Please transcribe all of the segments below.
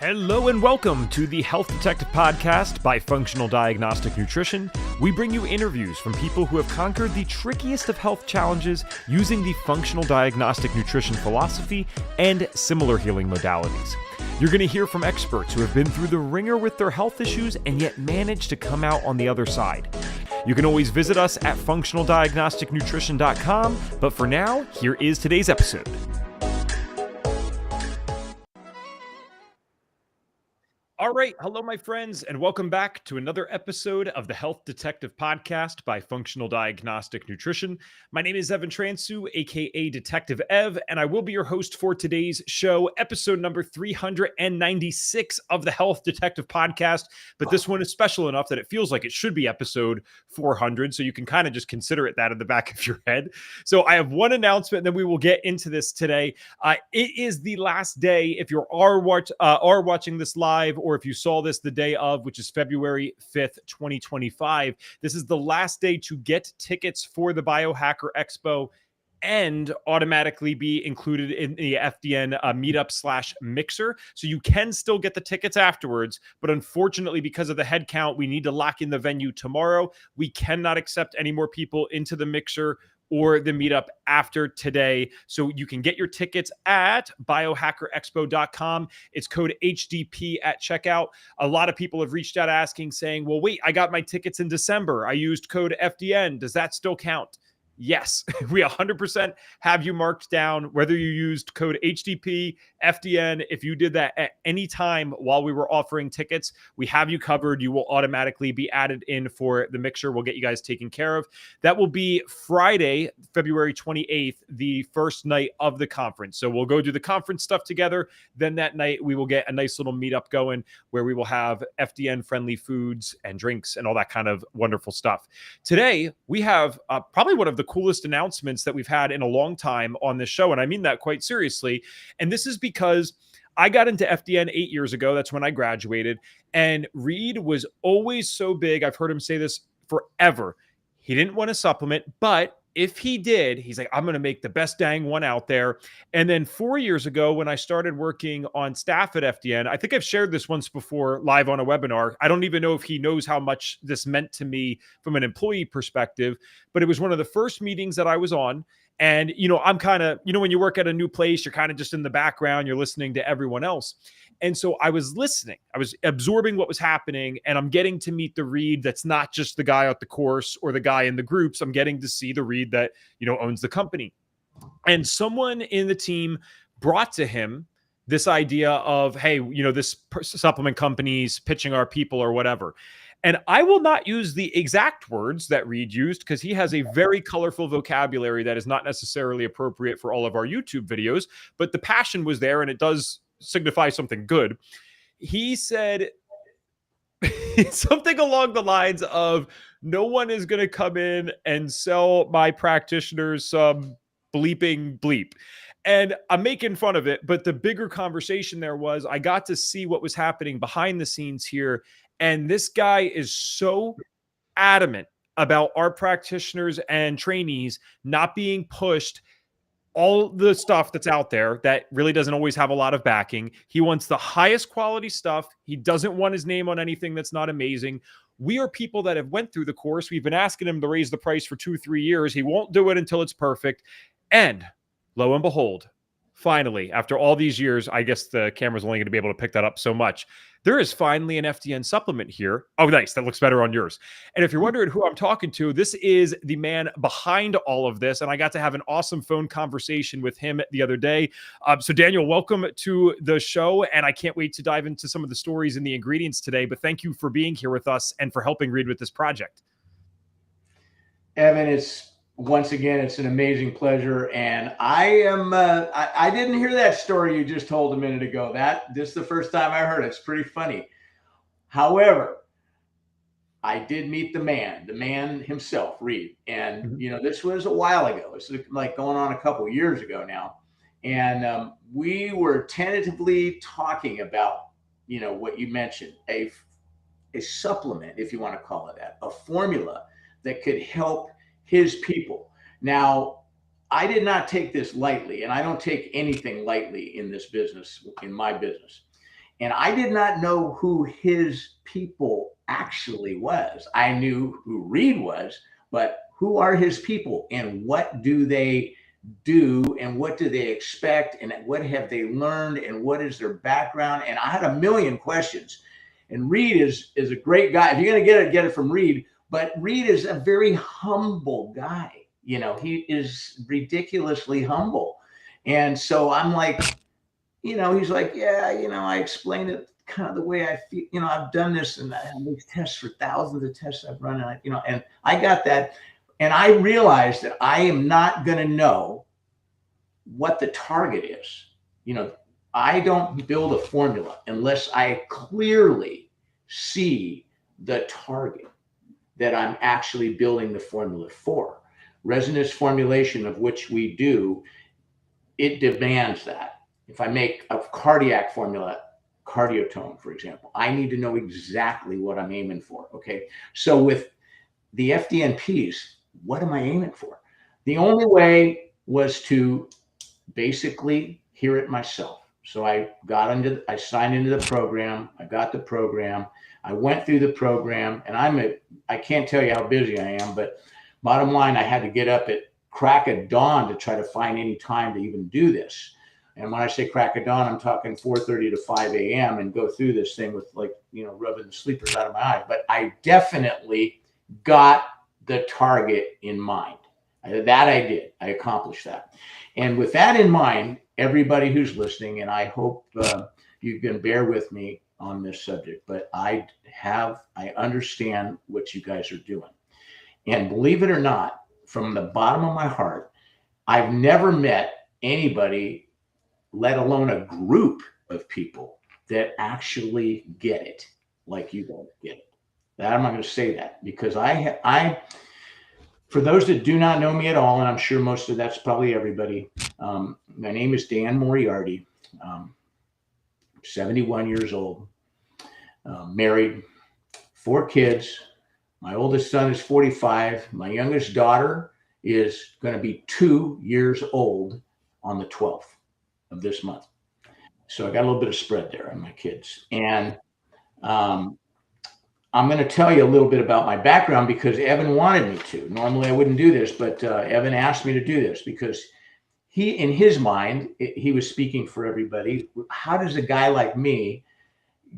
Hello and welcome to the Health Detective Podcast by Functional Diagnostic Nutrition. We bring you interviews from people who have conquered the trickiest of health challenges using the functional diagnostic nutrition philosophy and similar healing modalities. You're going to hear from experts who have been through the ringer with their health issues and yet managed to come out on the other side. You can always visit us at functionaldiagnosticnutrition.com, but for now, here is today's episode. All right. Hello, my friends, and welcome back to another episode of the Health Detective Podcast by Functional Diagnostic Nutrition. My name is Evan Transu, aka Detective Ev, and I will be your host for today's show, episode number 396 of the Health Detective Podcast. But this one is special enough that it feels like it should be episode 400, so you can kind of just consider it that in the back of your head. So I have one announcement, and then we will get into this today. It is the last day, if you are watching this live, or if you saw this the day of, which is February 5th, 2025, this is the last day to get tickets for the Biohacker Expo and automatically be included in the FDN meetup / mixer. So you can still get the tickets afterwards, but unfortunately, because of the head count, we need to lock in the venue tomorrow. We cannot accept any more people into the mixer or the meetup after today. So you can get your tickets at biohackerexpo.com. It's code HDP at checkout. A lot of people have reached out asking, saying, well, wait, I got my tickets in December. I used code FDN. Does that still count? Yes, we 100% have you marked down, whether you used code HDP, FDN. If you did that at any time while we were offering tickets, we have you covered. You will automatically be added in for the mixer. We'll get you guys taken care of. That will be Friday, February 28th, the first night of the conference. So we'll go do the conference stuff together. Then that night, we will get a nice little meetup going where we will have FDN-friendly foods and drinks and all that kind of wonderful stuff. Today, we have probably one of the coolest announcements that we've had in a long time on this show. And I mean that quite seriously. And this is because I got into FDN 8 years ago. That's when I graduated. And Reed was always so big. I've heard him say this forever. He didn't want to supplement, but if he did, he's like, I'm going to make the best dang one out there. And then 4 years ago, when I started working on staff at FDN, I think I've shared this once before live on a webinar. I don't even know if he knows how much this meant to me from an employee perspective, but it was one of the first meetings that I was on. And, I'm kind of, when you work at a new place, you're kind of just in the background, you're listening to everyone else. And so I was listening, I was absorbing what was happening, and I'm getting to meet the Reed that's not just the guy at the course or the guy in the groups. I'm getting to see the Reed that, owns the company. And someone in the team brought to him this idea of, hey, this supplement company's pitching our people or whatever. And I will not use the exact words that Reed used because he has a very colorful vocabulary that is not necessarily appropriate for all of our YouTube videos, but the passion was there and it does signify something good. He said something along the lines of, no one is going to come in and sell my practitioners some bleeping bleep. And I'm making fun of it, but the bigger conversation there was, I got to see what was happening behind the scenes here. And this guy is so adamant about our practitioners and trainees not being pushed all the stuff that's out there that really doesn't always have a lot of backing. He wants the highest quality stuff. He doesn't want his name on anything that's not amazing. We are people that have went through the course. We've been asking him to raise the price for 2-3 years. He won't do it until it's perfect. And lo and behold, finally, after all these years, I guess the camera's only going to be able to pick that up so much. There is finally an FDN supplement here. Oh, nice. That looks better on yours. And if you're wondering who I'm talking to, this is the man behind all of this. And I got to have an awesome phone conversation with him the other day. So Daniel, welcome to the show. And I can't wait to dive into some of the stories and the ingredients today. But thank you for being here with us and for helping Reed with this project. Evan, once again, it's an amazing pleasure. And I am, I didn't hear that story you just told a minute ago. This is the first time I heard it. It's pretty funny. However, I did meet the man himself, Reed. And, this was a while ago. It's like going on a couple of years ago now. And we were tentatively talking about, what you mentioned, a supplement, if you want to call it that, a formula that could help his people. Now, I did not take this lightly, and I don't take anything lightly in this business, in my business. And I did not know who his people actually was. I knew who Reed was, but who are his people and what do they do and what do they expect and what have they learned and what is their background? And I had a million questions. And Reed is a great guy. If you're going to get it from Reed, but Reed is a very humble guy. You know, he is ridiculously humble. And so I'm like, you know, he's like, yeah, you know, I explained it kind of the way I feel, you know, I've done this and I have these tests for thousands of tests I've run, and I, you know, and I got that. And I realized that I am not going to know what the target is. You know, I don't build a formula unless I clearly see the target that I'm actually building the formula for. Resonance formulation, of which we do, it demands that. If I make a cardiac formula, cardiotone, for example, I need to know exactly what I'm aiming for. Okay. So with the FDNPs, what am I aiming for? The only way was to basically hear it myself. So I signed into the program. I got the program. I went through the program, and I can't tell you how busy I am, but bottom line, I had to get up at crack of dawn to try to find any time to even do this. And when I say crack of dawn, I'm talking 4:30 to 5 a.m. and go through this thing with, like, you know, rubbing the sleepers out of my eye. But I definitely got the target in mind. That I did. I accomplished that. And with that in mind, everybody who's listening, and I hope you can bear with me on this subject, but I understand what you guys are doing. And believe it or not, from the bottom of my heart, I've never met anybody, let alone a group of people, that actually get it like you guys get it. That I'm not going to say that because for those that do not know me at all, and I'm sure most of that's probably everybody, my name is Dan Moriarty. 71 years old, married, 4 kids. My oldest son is 45. My youngest daughter is going to be 2 years old on the 12th of this month. So I got a little bit of spread there on my kids. And I'm going to tell you a little bit about my background because Evan wanted me to. Normally I wouldn't do this, but Evan asked me to do this because he, in his mind, he was speaking for everybody. How does a guy like me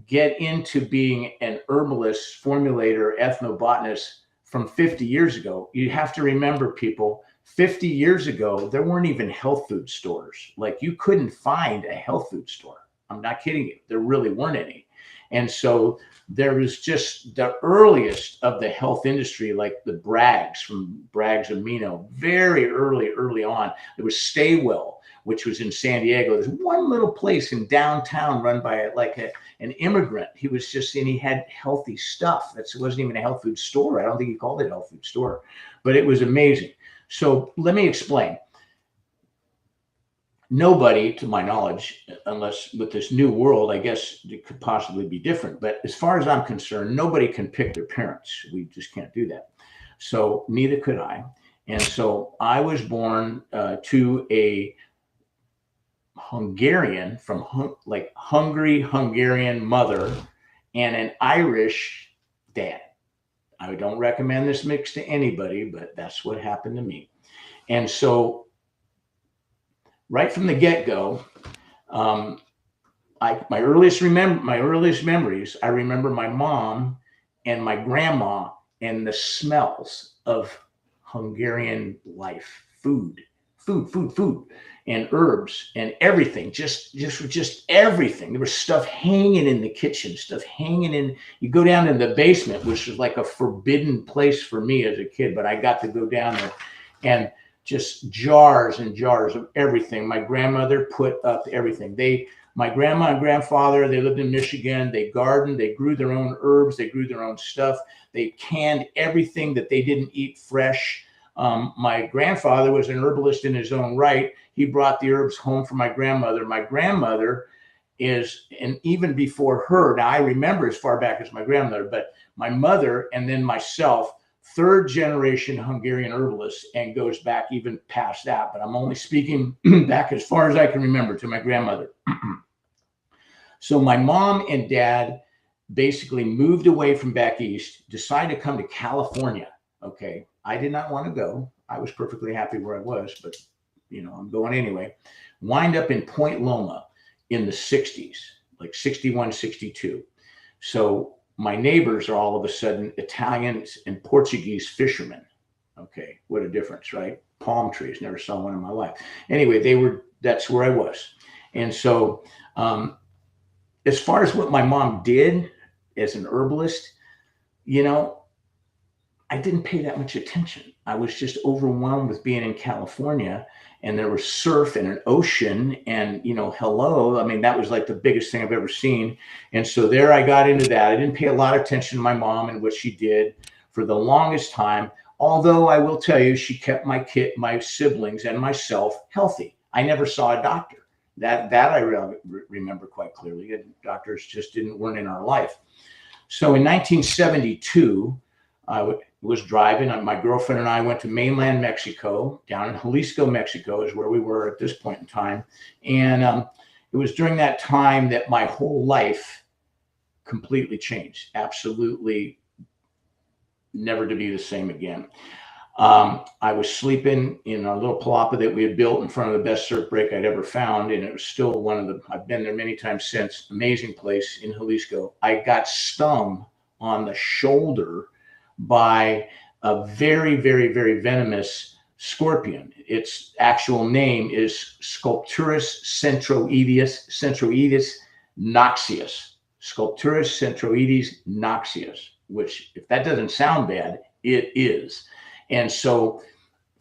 get into being an herbalist, formulator, ethnobotanist from 50 years ago? You have to remember, people, 50 years ago, there weren't even health food stores. Like, you couldn't find a health food store. I'm not kidding you. There really weren't any. And so there was just the earliest of the health industry, like the Bragg's from Bragg's Amino, very early on. There was Staywell, which was in San Diego. There's one little place in downtown run by an immigrant. He was just, and he had healthy stuff. It wasn't even a health food store. I don't think he called it a health food store, but it was amazing. So let me explain. Nobody, to my knowledge, unless with this new world, I guess it could possibly be different. But as far as I'm concerned, nobody can pick their parents. We just can't do that. So neither could I. And so I was born to a Hungarian, hungry Hungarian mother and an Irish dad. I don't recommend this mix to anybody, but that's what happened to me. And so right from the get-go, my earliest memories, I remember my mom and my grandma and the smells of Hungarian life, food, and herbs and everything, just everything. There was stuff hanging in the kitchen, you go down in the basement, which was like a forbidden place for me as a kid, but I got to go down there and just jars and jars of everything. My grandmother put up everything. My grandma and grandfather, they lived in Michigan. They gardened, they grew their own herbs, they grew their own stuff. They canned everything that they didn't eat fresh. My grandfather was an herbalist in his own right. He brought the herbs home for my grandmother. My grandmother and even before her, now I remember as far back as my grandmother, but my mother and then myself, 3rd generation Hungarian herbalist, and goes back even past that, but I'm only speaking back as far as I can remember to my grandmother. So my mom and dad basically moved away from back east, decided to come to California. Okay. I did not want to go. I was perfectly happy where I was, but I'm going anyway. Wind up in Point Loma in the 60s, like 61, 62. So my neighbors are all of a sudden Italians and Portuguese fishermen. Okay. What a difference, right? Palm trees. Never saw one in my life. Anyway, that's where I was. And so, as far as what my mom did as an herbalist, I didn't pay that much attention. I was just overwhelmed with being in California, and there was surf and an ocean and, hello. I mean, that was like the biggest thing I've ever seen. And so there I got into that. I didn't pay a lot of attention to my mom and what she did for the longest time. Although I will tell you, she kept my siblings and myself healthy. I never saw a doctor. That I really remember quite clearly. Doctors just weren't in our life. So in 1972, I was driving. My girlfriend and I went to mainland Mexico. Down in Jalisco, Mexico is where we were at this point in time. And it was during that time that my whole life completely changed. Absolutely never to be the same again. I was sleeping in a little palapa that we had built in front of the best surf break I'd ever found. And it was still I've been there many times since, amazing place in Jalisco. I got stung on the shoulder by a very, very, very venomous scorpion. Its actual name is Sculpturus centroides noxious. Sculpturus centroides noxious, which, if that doesn't sound bad, it is. And so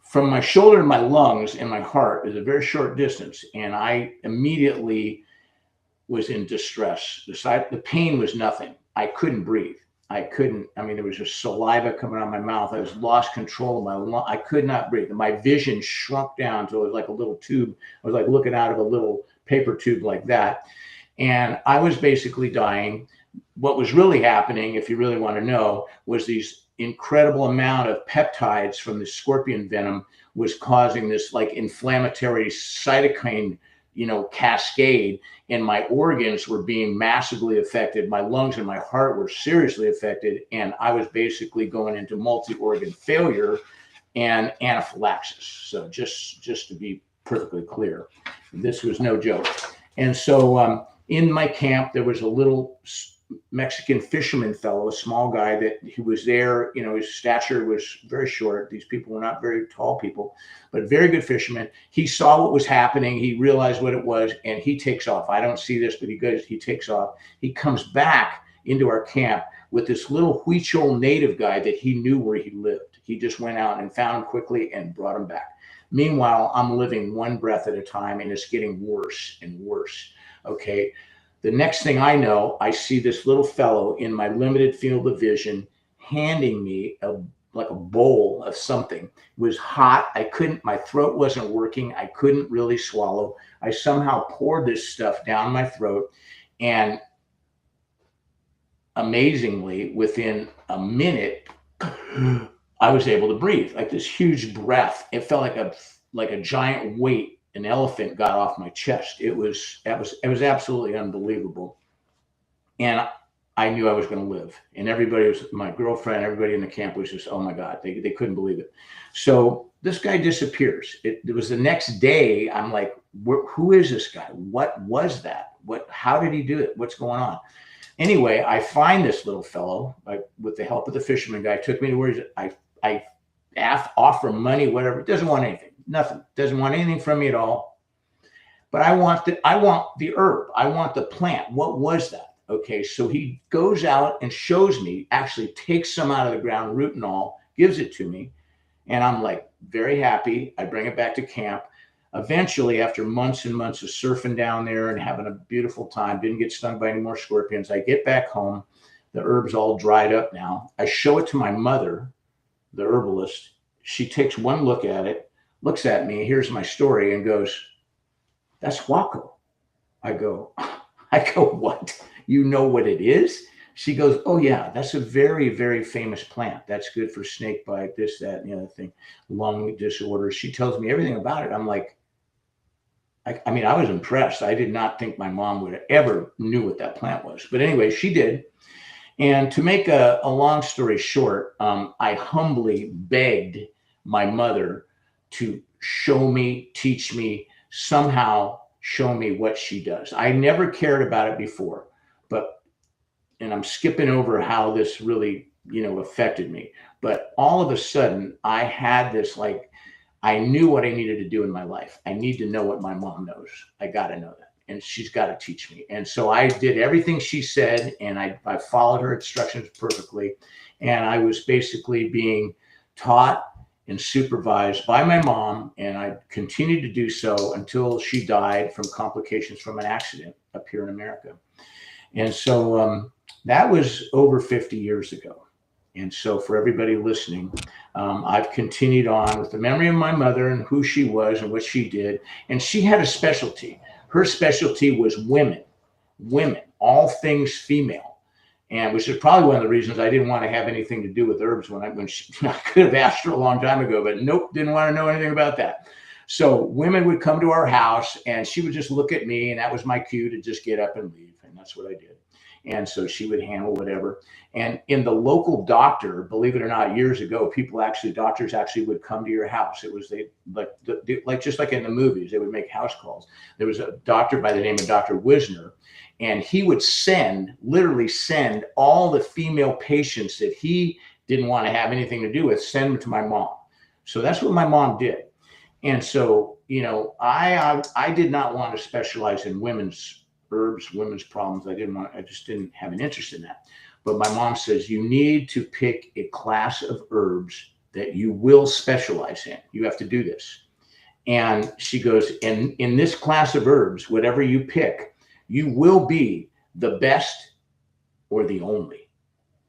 from my shoulder to my lungs and my heart is a very short distance. And I immediately was in distress. The pain was nothing. I couldn't breathe. There was just saliva coming out of my mouth. I was lost control of my lung. I could not breathe. And my vision shrunk down to like a little tube. I was like looking out of a little paper tube like that. And I was basically dying. What was really happening, if you really want to know, was these incredible amount of peptides from the scorpion venom was causing this like inflammatory cytokine, cascade, and my organs were being massively affected. My lungs and my heart were seriously affected. And I was basically going into multi-organ failure and anaphylaxis. So just to be perfectly clear, this was no joke. And so in my camp, there was a little Mexican fisherman fellow, a small guy who was there. His stature was very short. These people were not very tall people, but very good fisherman. He saw what was happening. He realized what it was, and he takes off. I don't see this, but he takes off. He comes back into our camp with this little Huichol native guy that he knew where he lived. He just went out and found him quickly and brought him back. Meanwhile, I'm living one breath at a time, and it's getting worse and worse. Okay. The next thing I know, I see this little fellow in my limited field of vision handing me a bowl of something. It was hot. My throat wasn't working. I couldn't really swallow. I somehow poured this stuff down my throat, and amazingly, within a minute, I was able to breathe. Like this huge breath. It felt like a giant weight. An elephant got off my chest. It was absolutely unbelievable. And I knew I was going to live. And my girlfriend, everybody in the camp was just, oh my God, they couldn't believe it. So this guy disappears. It was the next day. I'm like, who is this guy? What was that? How did he do it? What's going on? Anyway, I find this little fellow with the help of the fisherman guy, took me to where he's, I offer money, whatever. Doesn't want anything. Nothing. Doesn't want anything from me at all. But I want the herb. I want the plant. What was that? Okay. So he goes out and shows me, actually takes some out of the ground, root and all, gives it to me. And I'm like very happy. I bring it back to camp. Eventually, after months and months of surfing down there and having a beautiful time, didn't get stung by any more scorpions. I get back home. The herb's all dried up now. I show it to my mother, the herbalist. She takes one look at it, looks at me, hears my story, and goes, "That's Huaco." I go, "What? You know what it is?" She goes, "Oh yeah, that's a very, very famous plant. That's good for snake bite, this, that, and the other thing, lung disorders." She tells me everything about it. I'm like, I mean, I was impressed. I did not think my mom would have ever knew what that plant was. But anyway, she did. And to make a long story short, I humbly begged my mother to show me, teach me, somehow show me what she does. I never cared about it before, but, and I'm skipping over how this really, affected me. But all of a sudden, I had this, like, I knew what I needed to do in my life. I need to know what my mom knows. I got to know that. And she's got to teach me. And so I did everything she said, and I followed her instructions perfectly. And I was basically being taught and supervised by my mom. And I continued to do so until she died from complications from an accident up here in America. And so that was over 50 years ago. And so for everybody listening, I've continued on with the memory of my mother and who she was and what she did. And she had a specialty. Her specialty was women, all things female. And which is probably one of the reasons I didn't want to have anything to do with herbs when she, I could have asked her a long time ago, but nope, didn't want to know anything about that. So women would come to our house and she would just look at me, and that was my cue to just get up and leave. And that's what I did. And so she would handle whatever. And in the local doctor, believe it or not, years ago, doctors actually would come to your house. It was like just like in the movies, they would make house calls. There was a doctor by the name of Dr. Wisner, and he would literally send all the female patients that he didn't want to have anything to do with, send them to my mom. So that's what my mom did. And so, I did not want to specialize in women's herbs, women's problems. I just didn't have an interest in that. But my mom says, you need to pick a class of herbs that you will specialize in. You have to do this. And she goes, and in this class of herbs, whatever you pick, you will be the best or the only,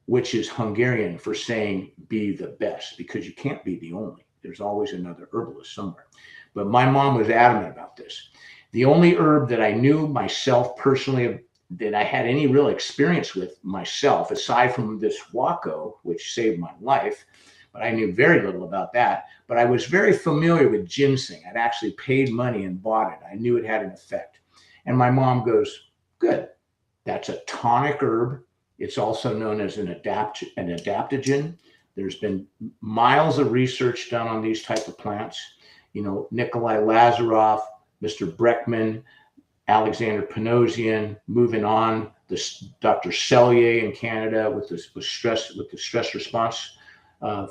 which is Hungarian for saying be the best, because you can't be the only. There's always another herbalist somewhere. But my mom was adamant about this. The only herb that I knew myself personally, that I had any real experience with myself, aside from this Wacko, which saved my life, but I knew very little about that. But I was very familiar with ginseng. I'd actually paid money and bought it. I knew it had an effect. And my mom goes, good, that's a tonic herb. It's also known as an adaptogen. There's been miles of research done on these type of plants. Nikolai Lazaroff, Mr. Breckman, Alexander Panosian, moving on, this Dr. Cellier in Canada with the stress response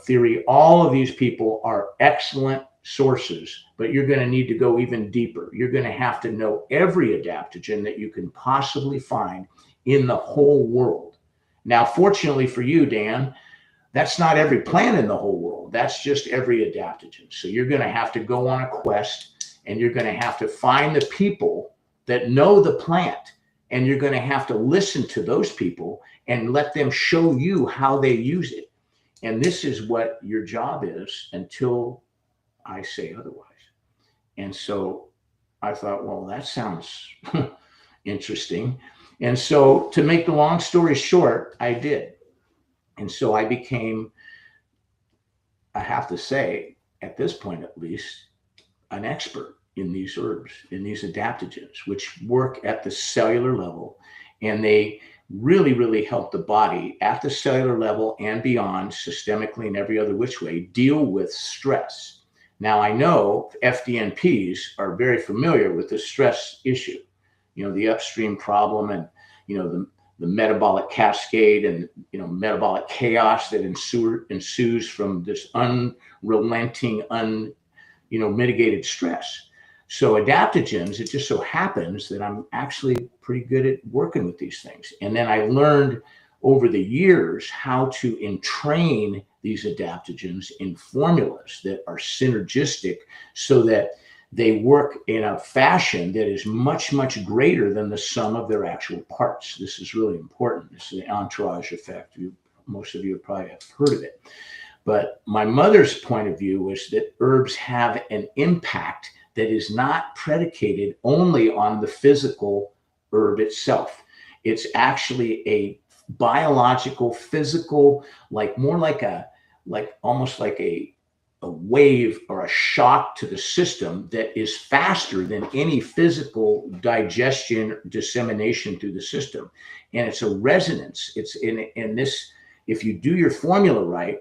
theory. All of these people are excellent sources, but you're going to need to go even deeper. You're going to have to know every adaptogen that you can possibly find in the whole world. Now, fortunately for you, Dan, that's not every plant in the whole world. That's just every adaptogen. So you're going to have to go on a quest, and you're going to have to find the people that know the plant, and you're going to have to listen to those people and let them show you how they use it. And this is what your job is until I say otherwise. And so I thought, well, that sounds interesting. And so to make the long story short, I did. And so I became, I have to say, at this point at least, an expert in these herbs, in these adaptogens, which work at the cellular level. And they really, really help the body at the cellular level and beyond, systemically and every other which way, deal with stress. Now, I know FDNPs are very familiar with the stress issue, the upstream problem and, the metabolic cascade and, metabolic chaos that ensues from this unrelenting, mitigated stress. So adaptogens, it just so happens that I'm actually pretty good at working with these things. And then I learned over the years how to entrain these adaptogens in formulas that are synergistic so that they work in a fashion that is much, much greater than the sum of their actual parts. This is really important. This is the entourage effect. Most of you probably have heard of it. But my mother's point of view was that herbs have an impact that is not predicated only on the physical herb itself. It's actually a biological, physical, almost like a wave or a shock to the system that is faster than any physical digestion dissemination through the system. And it's a resonance. It's in this, if you do your formula right,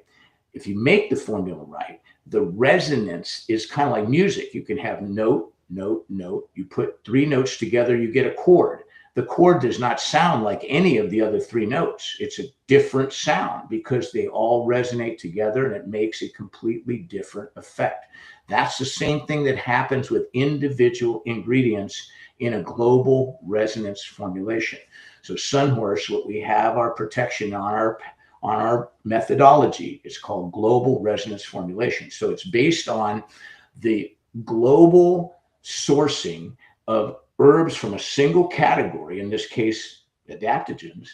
if you make the formula right, the resonance is kind of like music. You can have note, note, note. You put 3 notes together, you get a chord. The chord does not sound like any of the other 3 notes. It's a different sound because they all resonate together, and it makes a completely different effect. That's the same thing that happens with individual ingredients in a global resonance formulation. So Sunhorse, what we have our protection on our methodology, it's called global resonance formulation. So it's based on the global sourcing of herbs from a single category, in this case, adaptogens,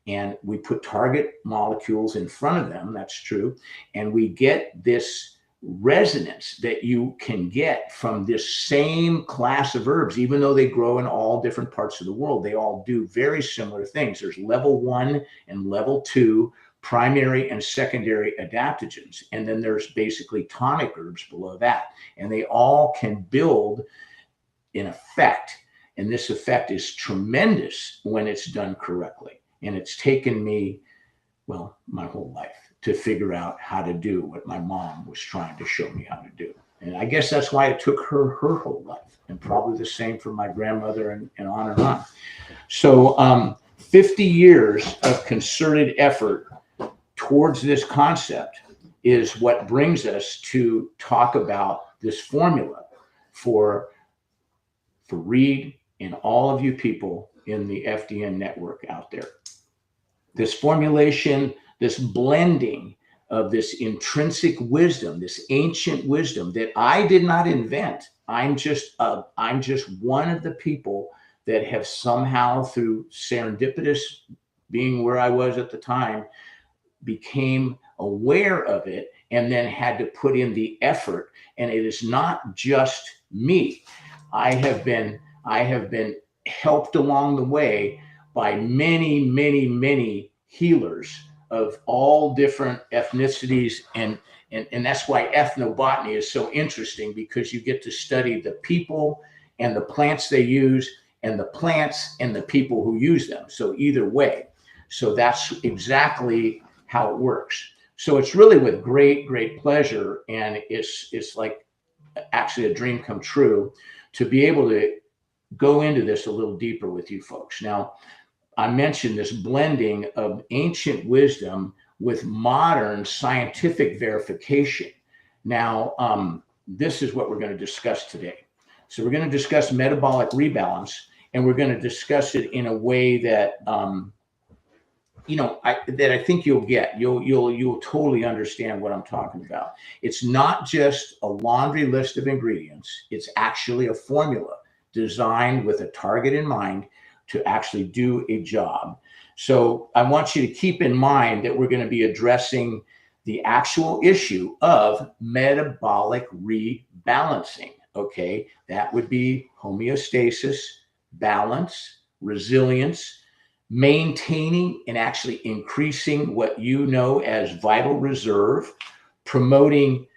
and we put target molecules in front of them. That's true. And we get this resonance that you can get from this same class of herbs, even though they grow in all different parts of the world. They all do very similar things. There's level 1 and level 2 primary and secondary adaptogens. And then there's basically tonic herbs below that. And they all can build an effect. And this effect is tremendous when it's done correctly. And it's taken me, well, my whole life to figure out how to do what my mom was trying to show me how to do. And I guess that's why it took her whole life, and probably the same for my grandmother, and on and on. So 50 years of concerted effort towards this concept is what brings us to talk about this formula for Reed and all of you people in the FDN network out there. This formulation, this blending of this intrinsic wisdom, this ancient wisdom that I did not invent. I'm just one of the people that have somehow, through serendipitous being where I was at the time, became aware of it and then had to put in the effort. And it is not just me. I have been helped along the way by many, many, many healers of all different ethnicities. And that's why ethnobotany is so interesting, because you get to study the people and the plants they use, and the plants and the people who use them. So either way. So that's exactly how it works. So it's really with great, great pleasure. And it's like actually a dream come true to be able to go into this a little deeper with you folks. Now, I mentioned this blending of ancient wisdom with modern scientific verification. Now, this is what we're going to discuss today. So we're going to discuss metabolic rebalance, and we're going to discuss it in a way that, I think you'll get. You'll totally understand what I'm talking about. It's not just a laundry list of ingredients. It's actually a formula designed with a target in mind to actually do a job. So I want you to keep in mind that we're going to be addressing the actual issue of metabolic rebalancing. Okay, that would be homeostasis, balance, resilience, maintaining and actually increasing what you know as vital reserve, promoting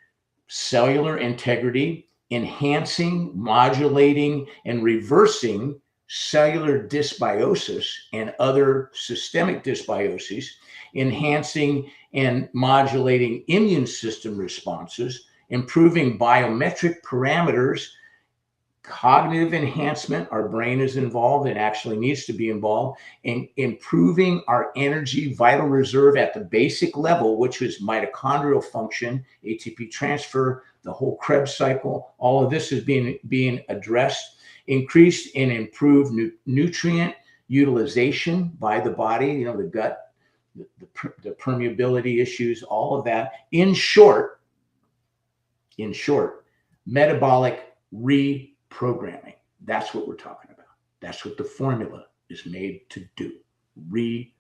cellular integrity, enhancing, modulating, and reversing cellular dysbiosis and other systemic dysbioses, enhancing and modulating immune system responses, improving biometric parameters, cognitive enhancement. Our brain is involved and actually needs to be involved in improving our energy vital reserve at the basic level, which is mitochondrial function, ATP transfer, the whole Krebs cycle. All of this is being addressed. Increased and improved nutrient utilization by the body, the gut, the permeability issues, all of that. In short, metabolic reprogramming. That's what we're talking about. That's what the formula is made to do. Reprogram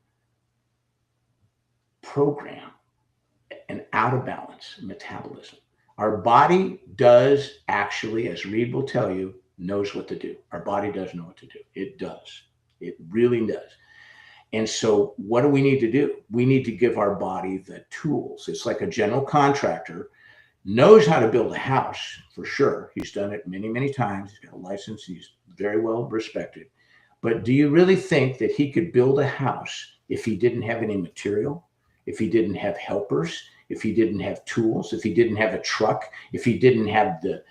an out of balance metabolism. Our body does actually, as Reed will tell you, knows what to do. Our body does know what to do. It does. It really does. And so what do we need to do? We need to give our body the tools. It's like a general contractor. knows how to build a house for sure. He's done it many, many times. He's got a license. He's very well respected. But do you really think that he could build a house if he didn't have any material, if he didn't have helpers, if he didn't have tools, if he didn't have a truck, if he didn't have the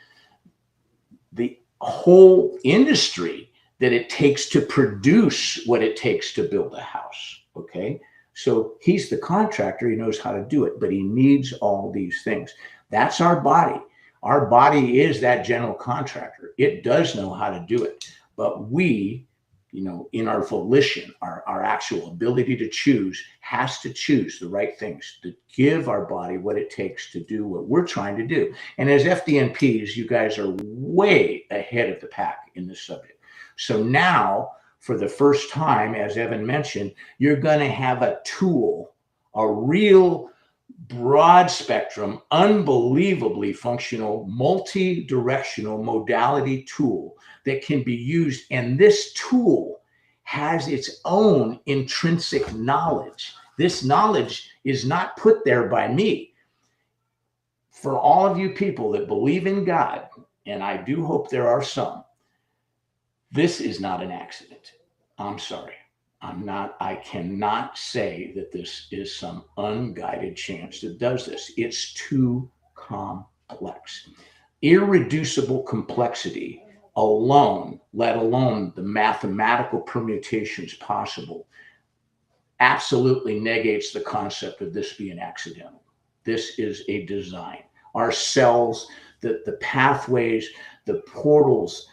whole industry that it takes to produce what it takes to build a house? Okay. So he's the contractor. He knows how to do it, but he needs all these things. That's our body. Our body is that general contractor. It does know how to do it, but we, in our volition, our actual ability to choose, has to choose the right things to give our body what it takes to do what we're trying to do. And as FDNPs, you guys are way ahead of the pack in this subject. So now, for the first time, as Evan mentioned, you're going to have a tool, a real broad spectrum, unbelievably functional, multi-directional modality tool that can be used. And this tool has its own intrinsic knowledge. This knowledge is not put there by me. For all of you people that believe in God, and I do hope there are some, this is not an accident. I'm sorry. I cannot say that this is some unguided chance that does this. It's too complex. Irreducible complexity alone, let alone the mathematical permutations possible, absolutely negates the concept of this being accidental. This is a design. Our cells, the pathways, the portals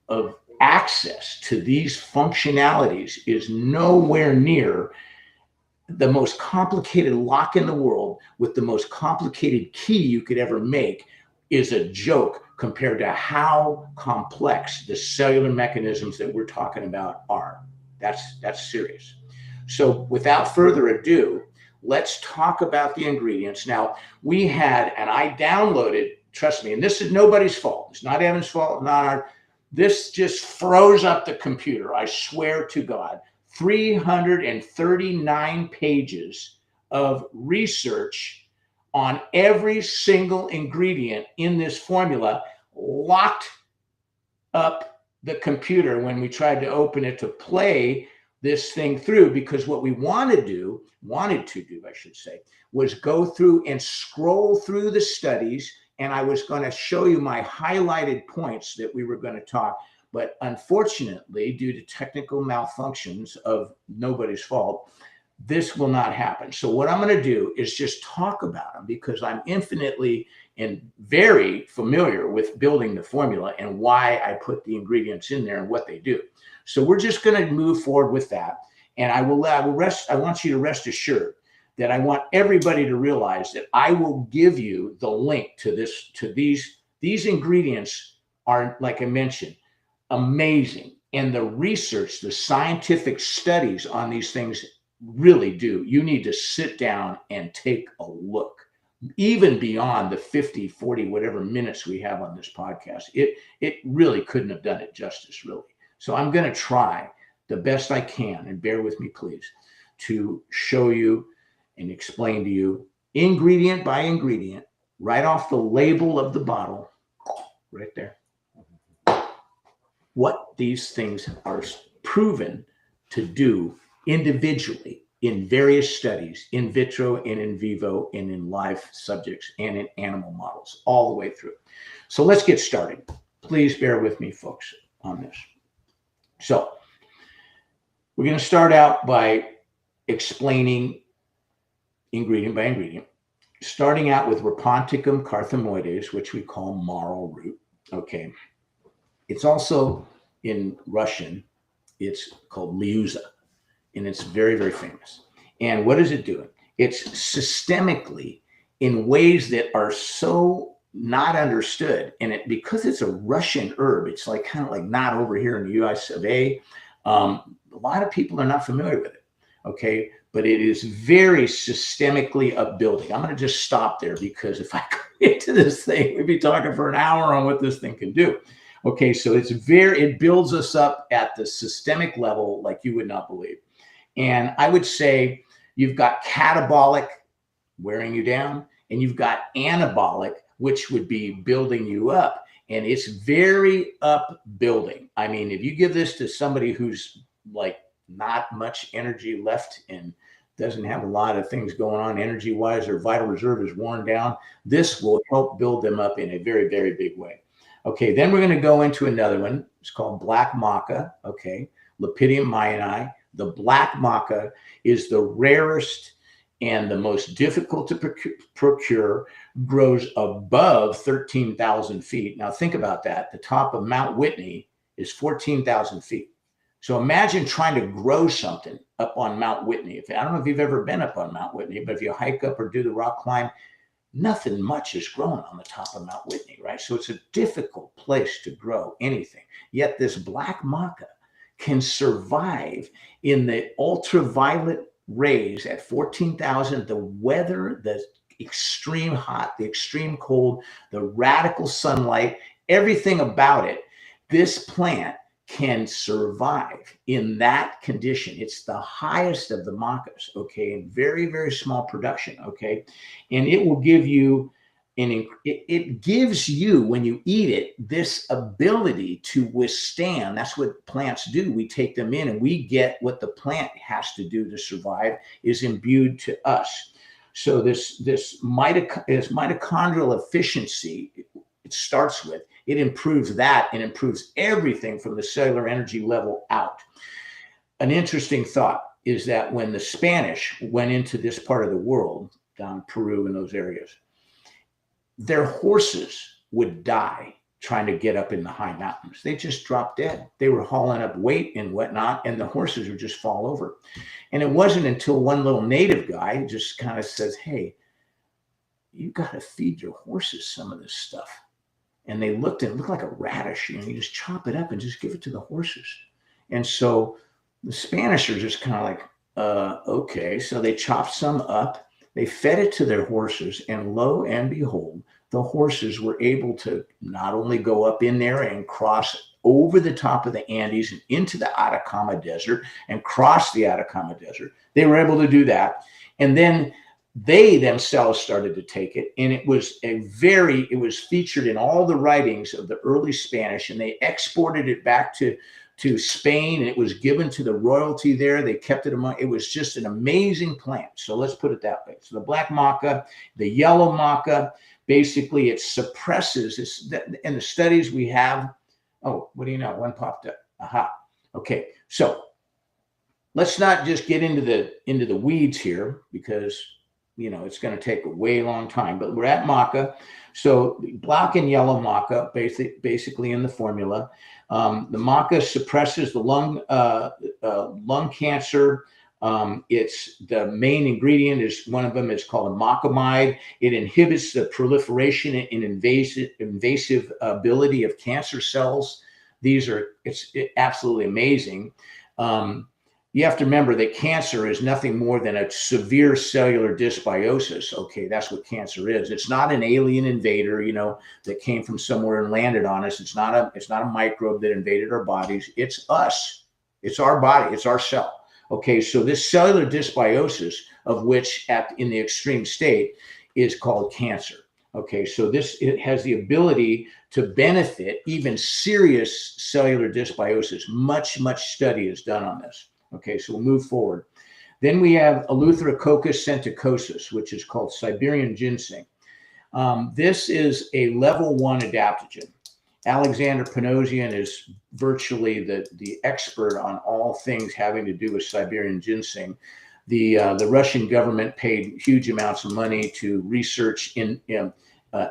of access to these functionalities is nowhere near the most complicated lock in the world with the most complicated key you could ever make is a joke compared to how complex the cellular mechanisms that we're talking about are. That's serious. So without further ado, let's talk about the ingredients. Now, we had, and I downloaded, trust me, and this is nobody's fault. It's not Evan's fault, not our. This just froze up the computer. I swear to God, 339 pages of research on every single ingredient in this formula locked up the computer when we tried to open it to play this thing through, because what we wanted to do, I should say, was go through and scroll through the studies. And I was going to show you my highlighted points that we were going to talk. But unfortunately, due to technical malfunctions of nobody's fault, this will not happen. So what I'm going to do is just talk about them, because I'm infinitely and very familiar with building the formula and why I put the ingredients in there and what they do. So we're just going to move forward with that. And I want you to rest assured that I want everybody to realize that I will give you the link to these ingredients are, like I mentioned, amazing. And the research, the scientific studies on these things really do. You need to sit down and take a look, even beyond the 50, 40, whatever minutes we have on this podcast. It really couldn't have done it justice, really. So I'm going to try the best I can, and bear with me, please, to show you and explain to you ingredient by ingredient, right off the label of the bottle, right there, what these things are proven to do individually in various studies, in vitro and in vivo and in live subjects and in animal models, all the way through. So let's get started. Please bear with me, folks, on this. So we're going to start out by explaining ingredient by ingredient, starting out with Raponticum carthamoides, which we call marl root. Okay. It's also in Russian, it's called liuza, and it's very, very famous. And what is it doing? It's systemically in ways that are so not understood. And because it's a Russian herb, it's like kind of like not over here in the US of A. A lot of people are not familiar with it. Okay. But it is very systemically upbuilding. I'm going to just stop there, because if I get to this thing, we'd be talking for an hour on what this thing can do. Okay, so it builds us up at the systemic level like you would not believe. And I would say you've got catabolic wearing you down, and you've got anabolic which would be building you up. And it's very upbuilding. I mean, if you give this to somebody who's like not much energy left and doesn't have a lot of things going on energy wise, their vital reserve is worn down, this will help build them up in a very, very big way. Okay, then we're going to go into another one. It's called black maca. Okay, Lepidium mayeni. The black maca is the rarest and the most difficult to procure, grows above 13,000 feet. Now think about that. The top of Mount Whitney is 14,000 feet. So imagine trying to grow something up on Mount Whitney. I don't know if you've ever been up on Mount Whitney, but if you hike up or do the rock climb, nothing much is growing on the top of Mount Whitney, right? So it's a difficult place to grow anything. Yet this black maca can survive in the ultraviolet rays at 14,000, the weather, the extreme hot, the extreme cold, the radical sunlight, everything about it. This plant can survive in that condition. It's the highest of the macas, okay, in very, very small production, okay, and it will give you it gives you, when you eat it, this ability to withstand. That's what plants do. We take them in and we get what the plant has to do to survive is imbued to us. So this mitochondrial efficiency, it starts with, it improves that and improves everything from the cellular energy level out. An interesting thought is that when the Spanish went into this part of the world, down Peru and those areas, their horses would die trying to get up in the high mountains. They just dropped dead. They were hauling up weight and whatnot, and the horses would just fall over. And it wasn't until one little native guy just kind of says, hey, you got to feed your horses some of this stuff. And they looked, and it looked like a radish. You just chop it up and just give it to the horses. And so the Spanish are just kind of like, okay. So they chopped some up. They fed it to their horses, and lo and behold, the horses were able to not only go up in there and cross over the top of the Andes and into the Atacama Desert and cross the Atacama Desert. They were able to do that. And then they themselves started to take it. And it was featured in all the writings of the early Spanish, and they exported it back to Spain, and it was given to the royalty there. They kept it among, it was just an amazing plant. So let's put it that way. So the black maca, the yellow maca, basically it suppresses this. In the studies we have, oh, what do you know? One popped up. Aha. Okay. So let's not just get into the weeds here, because it's going to take a way long time, but we're at maca. So black and yellow maca, basically in the formula. The maca suppresses the lung cancer. It's the main ingredient is one of them is called a macamide. It inhibits the proliferation and invasive ability of cancer cells. It's absolutely amazing. You have to remember that cancer is nothing more than a severe cellular dysbiosis. Okay, that's what cancer is. It's not an alien invader, that came from somewhere and landed on us. It's not a microbe that invaded our bodies. It's us. It's our body. It's our cell. Okay, so this cellular dysbiosis, of which in the extreme state is called cancer. Okay, so it has the ability to benefit even serious cellular dysbiosis. Much study is done on this. Okay, so we'll move forward. Then we have Eleutherococcus senticosus, which is called Siberian ginseng. This is a level 1 adaptogen. Alexander Panosian is virtually the expert on all things having to do with Siberian ginseng. The Russian government paid huge amounts of money to research in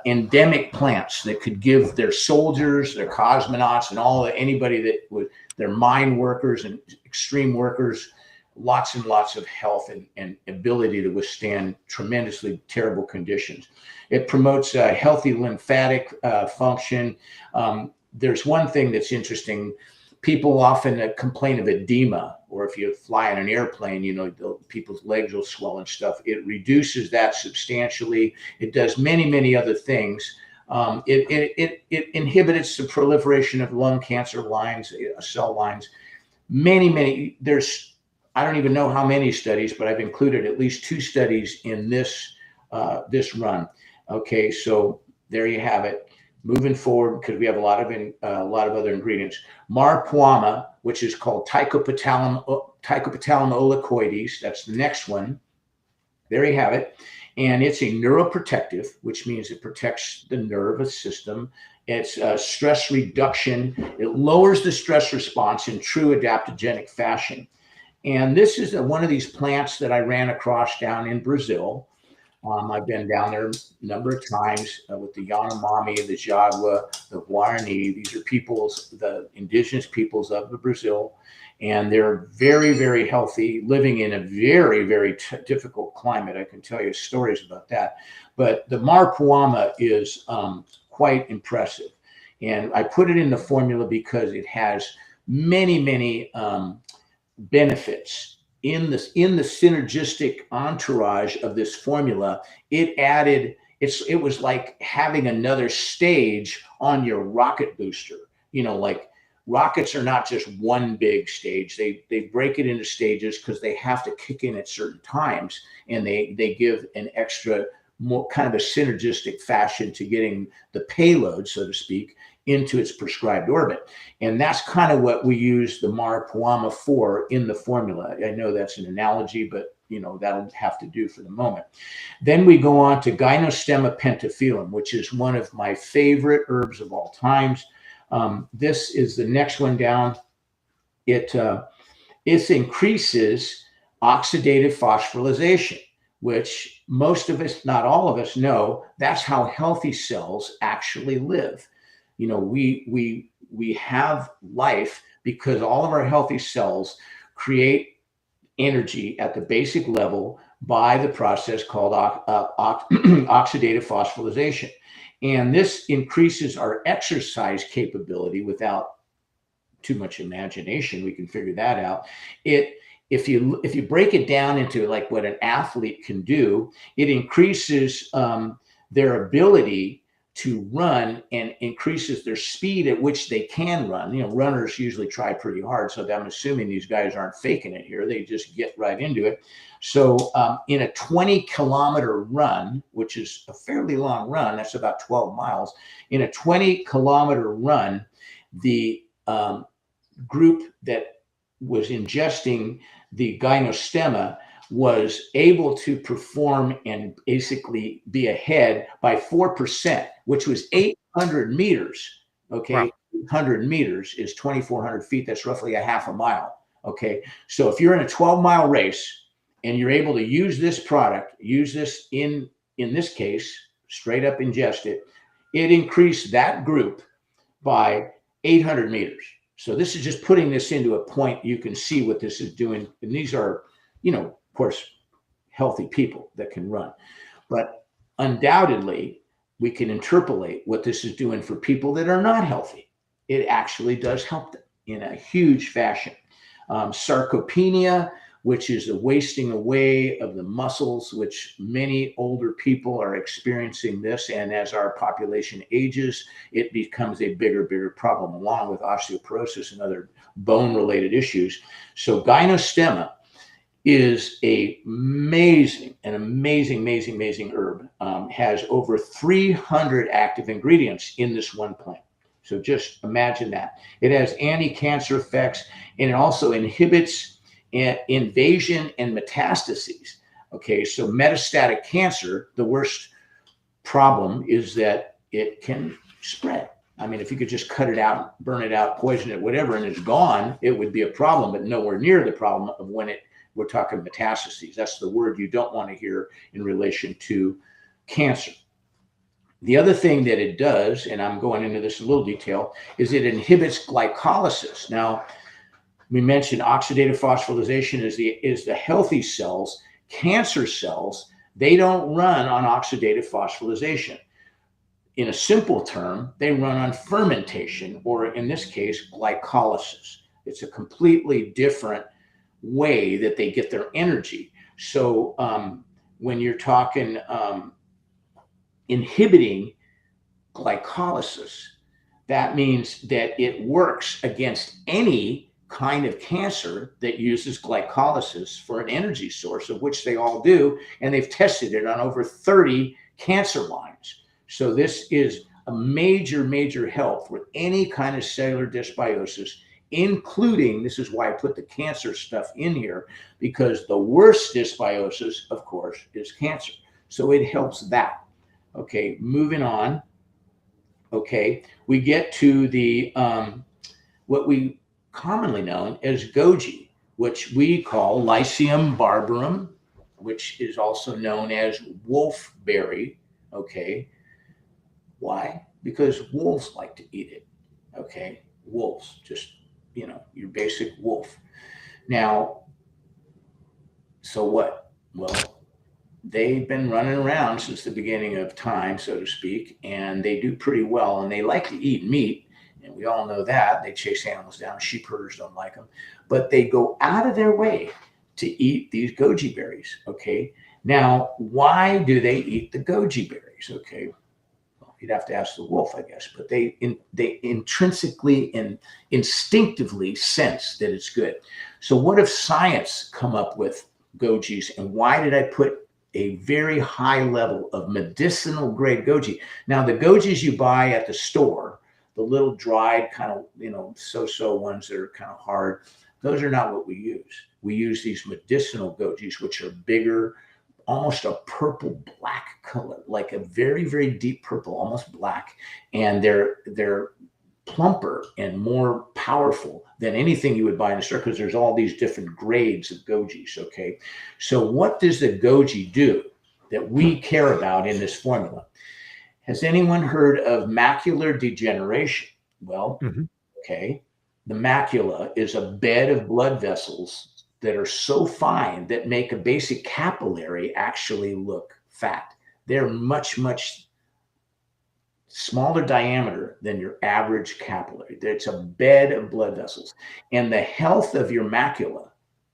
endemic plants that could give their soldiers, their cosmonauts, and anybody that would, their mine workers and extreme workers, lots and lots of health and ability to withstand tremendously terrible conditions. It promotes a healthy lymphatic function. There's one thing that's interesting. People often complain of edema, or if you fly in an airplane, people's legs will swell and stuff. It reduces that substantially. It does many other things. It inhibits the proliferation of lung cancer lines, cell lines. Many. I don't even know how many studies, but I've included at least 2 studies in this run. Okay, so there you have it. Moving forward, because we have a lot of other ingredients. Marpuama, which is called Ticopytalum olicoides. That's the next one. There you have it. And it's a neuroprotective, which means it protects the nervous system. It's stress reduction. It lowers the stress response in true adaptogenic fashion. And this is one of these plants that I ran across down in Brazil. I've been down there a number of times with the Yanomami, the Jagua, the Guarani. These are the indigenous peoples of Brazil. And they're very, very healthy, living in a very, very difficult climate. I can tell you stories about that. But the Marpuama is quite impressive. And I put it in the formula because it has many, many benefits. In the synergistic entourage of this formula, it was like having another stage on your rocket booster. Like rockets are not just one big stage. They break it into stages because they have to kick in at certain times, and they give an extra, more kind of a synergistic fashion to getting the payload, so to speak, into its prescribed orbit. And that's kind of what we use the Marpuama for in the formula. I know that's an analogy, but that'll have to do for the moment. Then we go on to Gynostemma pentaphyllum, which is one of my favorite herbs of all times. This is the next one down. It increases oxidative phosphorylation, which most of us, not all of us, know that's how healthy cells actually live. We have life because all of our healthy cells create energy at the basic level by the process called oxidative phosphorylation. And this increases our exercise capability without too much imagination. We can figure that out. If you break it down into like what an athlete can do, it increases their ability to run and increases their speed at which they can run. Runners usually try pretty hard, so I'm assuming these guys aren't faking it here. They just get right into it. So in a 20-kilometer run, which is a fairly long run, that's about 12 miles. In a 20-kilometer run, the group that was ingesting the Gynostemma was able to perform and basically be ahead by 4%, which was 800 meters. Okay. Wow. 800 meters is 2,400 feet. That's roughly a half a mile. Okay. So if you're in a 12-mile race and you're able to use this product, use this in this case, straight up ingest it, it increased that group by 800 meters. So this is just putting this into a point. You can see what this is doing. And these are, of course, healthy people that can run. But undoubtedly, we can interpolate what this is doing for people that are not healthy. It actually does help them in a huge fashion. Sarcopenia, which is the wasting away of the muscles, which many older people are experiencing this. And as our population ages, it becomes a bigger problem, along with osteoporosis and other bone-related issues. So Gynostemma is amazing herb. Has over 300 active ingredients in this one plant. So just imagine that. It has anti-cancer effects, and it also inhibits invasion and metastases. Okay, so metastatic cancer, the worst problem is that it can spread. I mean, if you could just cut it out, burn it out, poison it, whatever, and it's gone, it would be a problem, but nowhere near the problem of when we're talking metastases. That's the word you don't want to hear in relation to cancer. The other thing that it does, and I'm going into this in a little detail, is it inhibits glycolysis. Now, we mentioned oxidative phosphorylation is the healthy cells. Cancer cells, they don't run on oxidative phosphorylation. In a simple term, they run on fermentation, or in this case, glycolysis. It's a completely different way that they get their energy. So when you're talking inhibiting glycolysis, that means that it works against any kind of cancer that uses glycolysis for an energy source, of which they all do, and they've tested it on over 30 cancer lines. So this is a major help with any kind of cellular dysbiosis, including, this is why I put the cancer stuff in here, because the worst dysbiosis, of course, is cancer. So it helps that. Okay, moving on. Okay, we get to the what we commonly known as goji, which we call Lycium barbarum, which is also known as wolfberry. Okay, why? Because wolves like to eat it. Okay, wolves, just, your basic wolf. Now, so what? Well, they've been running around since the beginning of time, so to speak, and they do pretty well, and they like to eat meat, and we all know that. They chase animals down. Sheep herders don't like them, but they go out of their way to eat these goji berries. Okay, now, why do they eat the goji berries? Okay, well, you'd have to ask the wolf, I guess, but they intrinsically and instinctively sense that it's good. So what if science come up with gojis, and why did I put a very high level of medicinal grade goji? Now, the gojis you buy at the store, the little dried kind of, so-so ones that are kind of hard, those are not what we use. We use these medicinal gojis, which are bigger, almost a purple black color, like a very deep purple, almost black. And they're plumper and more powerful than anything you would buy in a store, because there's all these different grades of gojis. Okay, so what does the goji do that we care about in this formula? Has anyone heard of macular degeneration? Well, okay, the macula is a bed of blood vessels that are so fine that make a basic capillary actually look fat. They're much smaller diameter than your average capillary. It's a bed of blood vessels. And the health of your macula,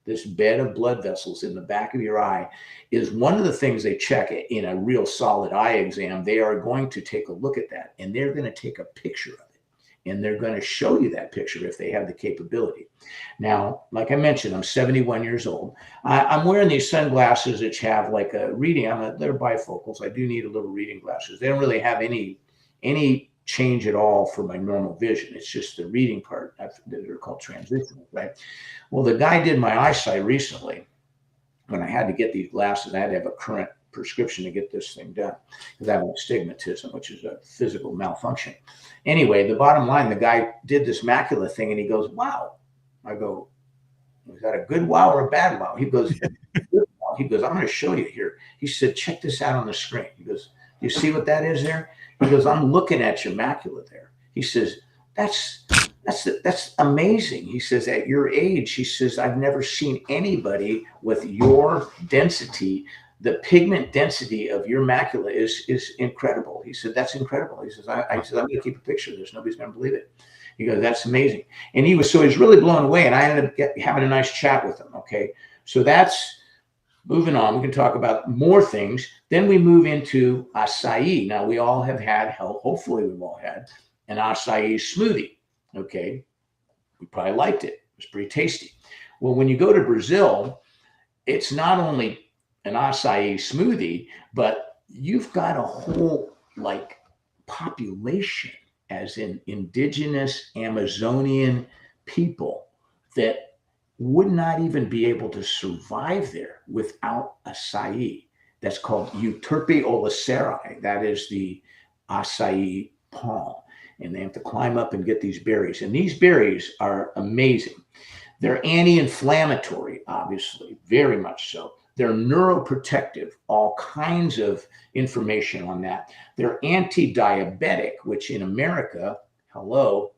this bed of blood vessels in the back of your eye, is one of the things they check in a real solid eye exam. They are going to take a look at that, and they're going to take a picture of it, and they're going to show you that picture if they have the capability. Now, like I mentioned, I'm 71 years old. I'm wearing these sunglasses that have like a reading. They're bifocals. I do need a little reading glasses. They don't really have any change at all for my normal vision. It's just the reading part that are called transitional, right? Well, the guy did my eyesight recently. When I had to get these glasses, I had to have a current prescription to get this thing done, because I have astigmatism, which is a physical malfunction. Anyway, the bottom line, the guy did this macula thing, and he goes, wow. I go, is that a good wow or a bad wow? He goes, wow. He goes, I'm going to show you here. He said, check this out on the screen. He goes, you see what that is there? He goes, I'm looking at your macula there. He says, that's amazing. He says, at your age, he says, I've never seen anybody with your density. The pigment density of your macula is incredible. He said, that's incredible. He says, I said, I'm going to keep a picture of this. Nobody's going to believe it. He goes, that's amazing. And he's really blown away. And I ended up having a nice chat with him. Okay. So that's moving on. We can talk about more things. Then we move into acai. Now, we all have had, hopefully we've all had an acai smoothie. Okay. We probably liked it. It was pretty tasty. Well, when you go to Brazil, it's not only an acai smoothie, but you've got a whole population, as in indigenous Amazonian people, that would not even be able to survive there without acai. That's called Euterpe olicerae. That is the acai palm. And they have to climb up and get these berries. And these berries are amazing. They're anti-inflammatory, obviously, very much so. They're neuroprotective, all kinds of information on that. They're anti-diabetic, which in America,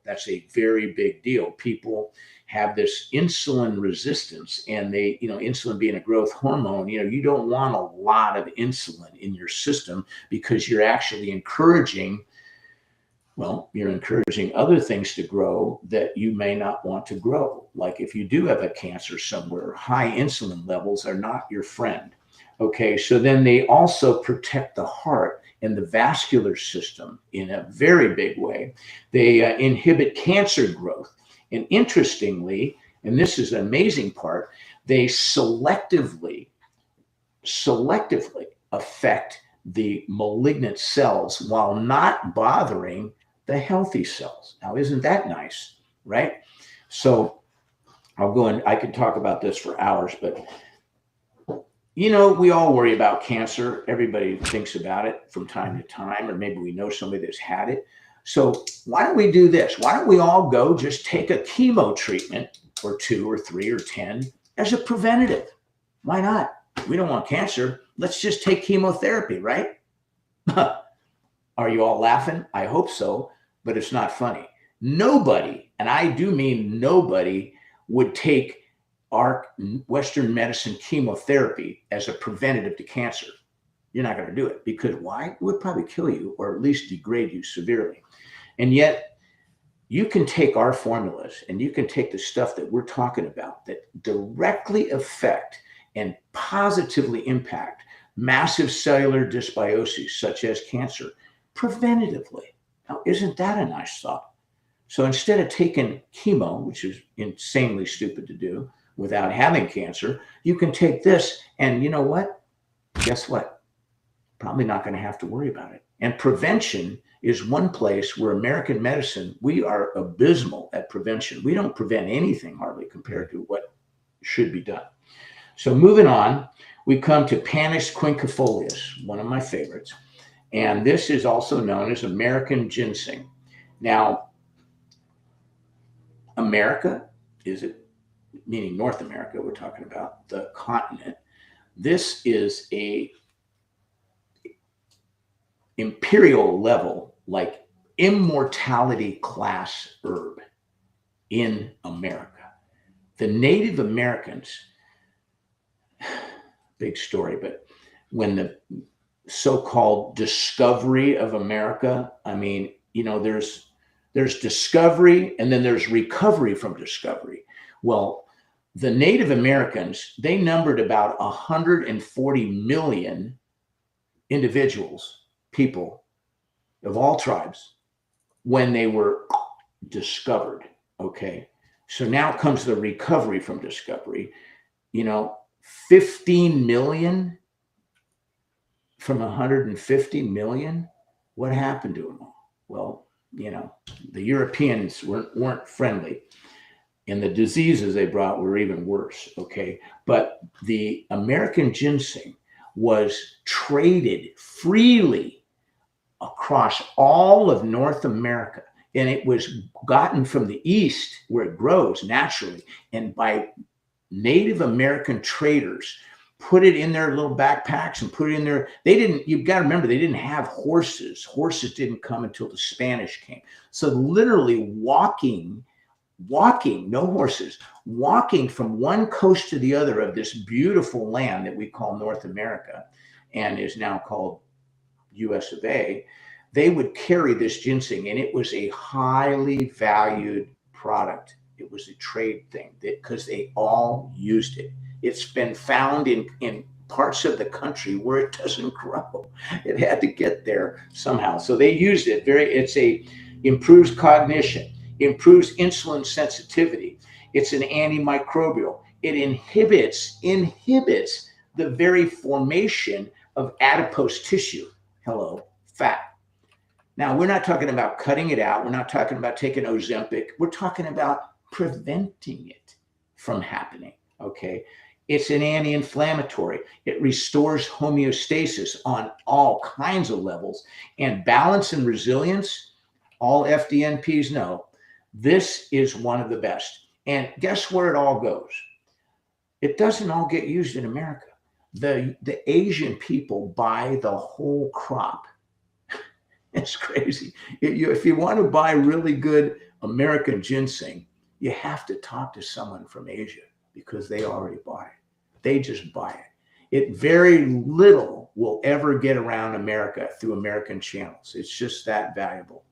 that's a very big deal. People have this insulin resistance, and insulin being a growth hormone, you don't want a lot of insulin in your system, because you're actually encouraging other things to grow that you may not want to grow. Like if you do have a cancer somewhere, high insulin levels are not your friend. Okay, so then they also protect the heart and the vascular system in a very big way. They inhibit cancer growth. And interestingly, and this is an amazing part, they selectively affect the malignant cells while not bothering the healthy cells. Now, isn't that nice, right? So I'll go in, I could talk about this for hours, but we all worry about cancer. Everybody thinks about it from time to time, or maybe we know somebody that's had it. So why don't we do this? Why don't we all go just take a chemo treatment or 2 or 3 or 10 as a preventative? Why not? We don't want cancer. Let's just take chemotherapy, right? Are you all laughing? I hope so, but it's not funny. Nobody, and I do mean nobody, would take our Western medicine chemotherapy as a preventative to cancer. You're not going to do it because why? It would probably kill you or at least degrade you severely. And yet you can take our formulas and you can take the stuff that we're talking about that directly affect and positively impact massive cellular dysbioses such as cancer preventatively. Now, isn't that a nice thought? So instead of taking chemo, which is insanely stupid to do without having cancer, you can take this and you know what? Guess what? Probably not going to have to worry about it. And prevention is one place where American medicine, we are abysmal at prevention. We don't prevent anything hardly compared to what should be done. So moving on, we come to Panis quinquefolius, one of my favorites. And this is also known as American ginseng. Now, America, is it, meaning North America, we're talking about the continent. This is a imperial level, like immortality class herb in America. The Native Americans, big story, but when the so-called discovery of America, I mean, there's discovery and then there's recovery from discovery. Well, the Native Americans, they numbered about 140 million individuals, people of all tribes when they were discovered. Okay. So now comes the recovery from discovery. 15 million from 150 million. What happened to them all? Well, the Europeans weren't friendly, and the diseases they brought were even worse. Okay. But the American ginseng was traded freely across all of North America. And it was gotten from the East where it grows naturally. And by Native American traders put it in their little backpacks and put it in their, you've got to remember, they didn't have horses. Horses didn't come until the Spanish came. So literally walking, no horses, walking from one coast to the other of this beautiful land that we call North America and is now called US of A, they would carry this ginseng, and it was a highly valued product. It was a trade thing because they all used it. It's been found in parts of the country where it doesn't grow. It had to get there somehow. So they used it. Improves cognition, improves insulin sensitivity. It's an antimicrobial. It inhibits the very formation of adipose tissue. Hello, fat. Now, we're not talking about cutting it out. We're not talking about taking Ozempic. We're talking about preventing it from happening, okay? It's an anti-inflammatory. It restores homeostasis on all kinds of levels. And balance and resilience, all FDNPs know, this is one of the best. And guess where it all goes? It doesn't all get used in America. The Asian people buy the whole crop. It's crazy. If you want to buy really good American ginseng, you have to talk to someone from Asia because they already buy it. They just buy it. It very little will ever get around America through American channels. It's just that valuable.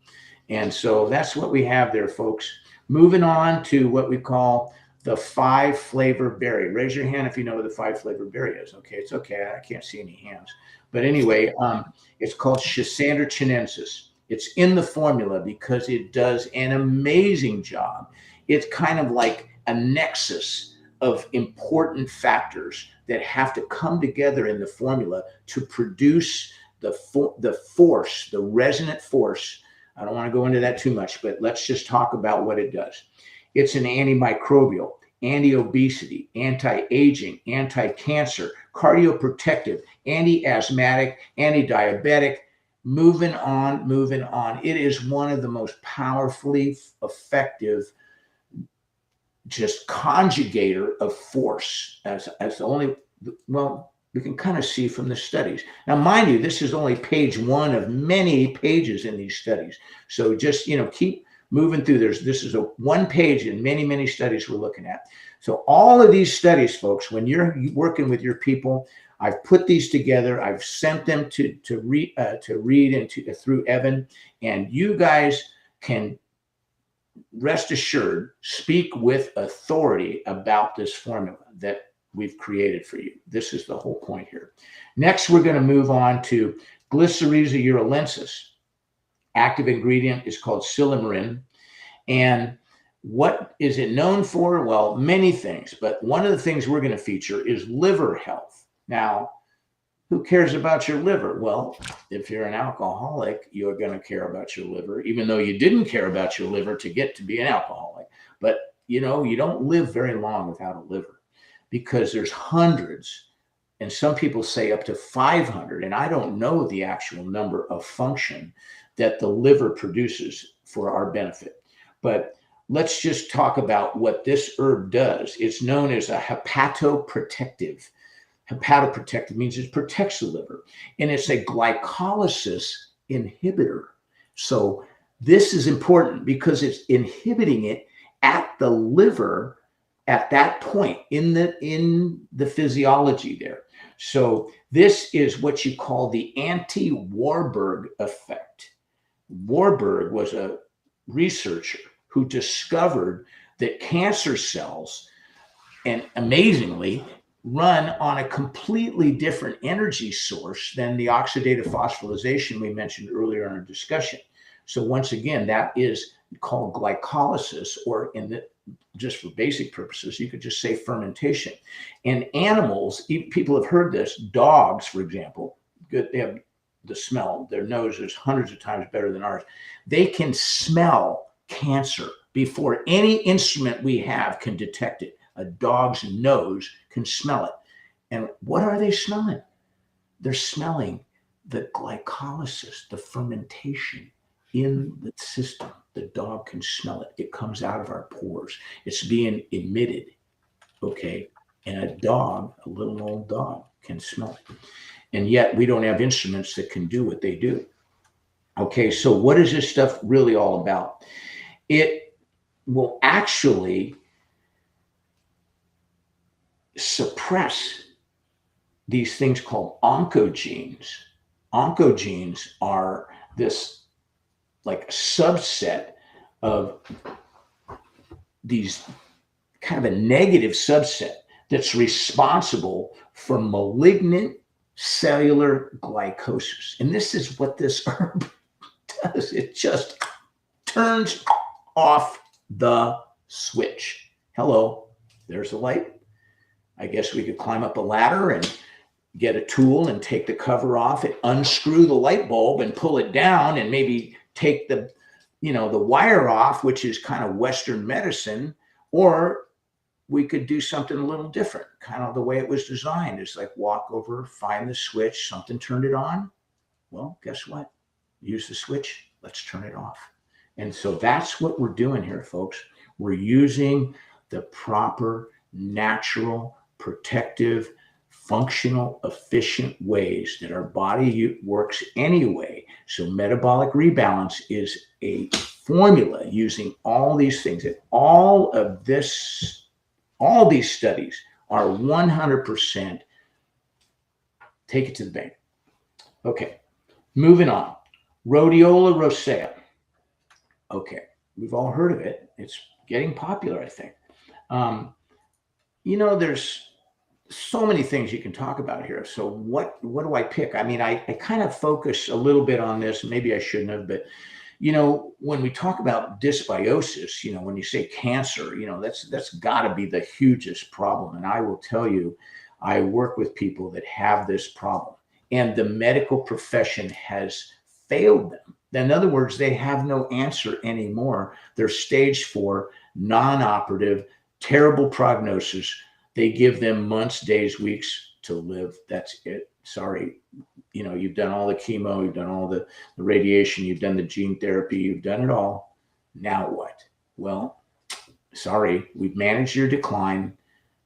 And so that's what we have there, folks. Moving on to what we call the 5-flavor berry. Raise your hand if you know what the 5-flavor berry is. Okay, it's okay. I can't see any hands. But anyway, it's called Schisandra chinensis. It's in the formula because it does an amazing job. It's kind of like a nexus of important factors that have to come together in the formula to produce the force, the resonant force. I don't want to go into that too much, but let's just talk about what it does. It's an antimicrobial, anti-obesity, anti-aging, anti-cancer, cardioprotective, anti-asthmatic, anti-diabetic, moving on, moving on. It is one of the most powerfully effective just conjugator of force as the only, well, we can kind of see from the studies. Now, mind you, this is only page one of many pages in these studies. So just, keep moving through. This is a one page in many, many studies we're looking at. So all of these studies, folks, when you're working with your people, I've put these together. I've sent them to read and through Evan, and you guys can rest assured, speak with authority about this formula that we've created for you. This is the whole point here. Next, we're going to move on to Glycyrrhiza urulensis. Active ingredient is called silymarin. And what is it known for? Well, many things, but one of the things we're going to feature is liver health. Now, who cares about your liver? Well, if you're an alcoholic, you're going to care about your liver, even though you didn't care about your liver to get to be an alcoholic. But, you don't live very long without a liver because there's hundreds, and some people say up to 500, and I don't know the actual number of function that the liver produces for our benefit. But let's just talk about what this herb does. It's known as a hepatoprotective. Hepatoprotective means it protects the liver, and it's a glycolysis inhibitor. So this is important because it's inhibiting it at the liver at that point in the physiology there. So this is what you call the anti-Warburg effect. Warburg was a researcher who discovered that cancer cells, and amazingly, run on a completely different energy source than the oxidative phosphorylation we mentioned earlier in our discussion. So once again, that is called glycolysis, or just for basic purposes, you could just say fermentation. And animals, people have heard this, dogs, for example, they have the smell, their nose is hundreds of times better than ours. They can smell cancer before any instrument we have can detect it. A dog's nose can smell it. And what are they smelling? They're smelling the glycolysis, the fermentation in the system. The dog can smell it. It comes out of our pores. It's being emitted, okay? And a dog, a little old dog, can smell it. And yet we don't have instruments that can do what they do. Okay, so what is this stuff really all about? It will actually suppress these things called oncogenes. Oncogenes are this like subset of these kind of a negative subset that's responsible for malignant cellular glycosis. And this is what this herb does. It just turns off the switch. Hello, there's the light. I guess we could climb up a ladder and get a tool and take the cover off it, unscrew the light bulb and pull it down, and maybe take the wire off, which is kind of Western medicine. Or we could do something a little different, kind of the way it was designed. It's like walk over, find the switch, something turned it on. Well, guess what? Use the switch, let's turn it off. And so that's what we're doing here, folks. We're using the proper, natural, protective, functional, efficient ways that our body works anyway. So metabolic rebalance is a formula using all these things. And all these studies are 100% take it to the bank. Okay, moving on. Rhodiola rosea. Okay, we've all heard of it. It's getting popular, I think. There's so many things you can talk about here. So what do I pick? I mean, I kind of focus a little bit on this. Maybe I shouldn't have, but when we talk about dysbiosis, when you say cancer, that's got to be the hugest problem. And I will tell you, I work with people that have this problem. and the medical profession has failed them. In other words, they have no answer anymore. They're stage 4, non-operative, terrible prognosis. They give them months, days, weeks to live. That's it. Sorry. You know, you've done all the chemo, you've done all the radiation, you've done the gene therapy, you've done it all. Now what? Well, sorry, we've managed your decline.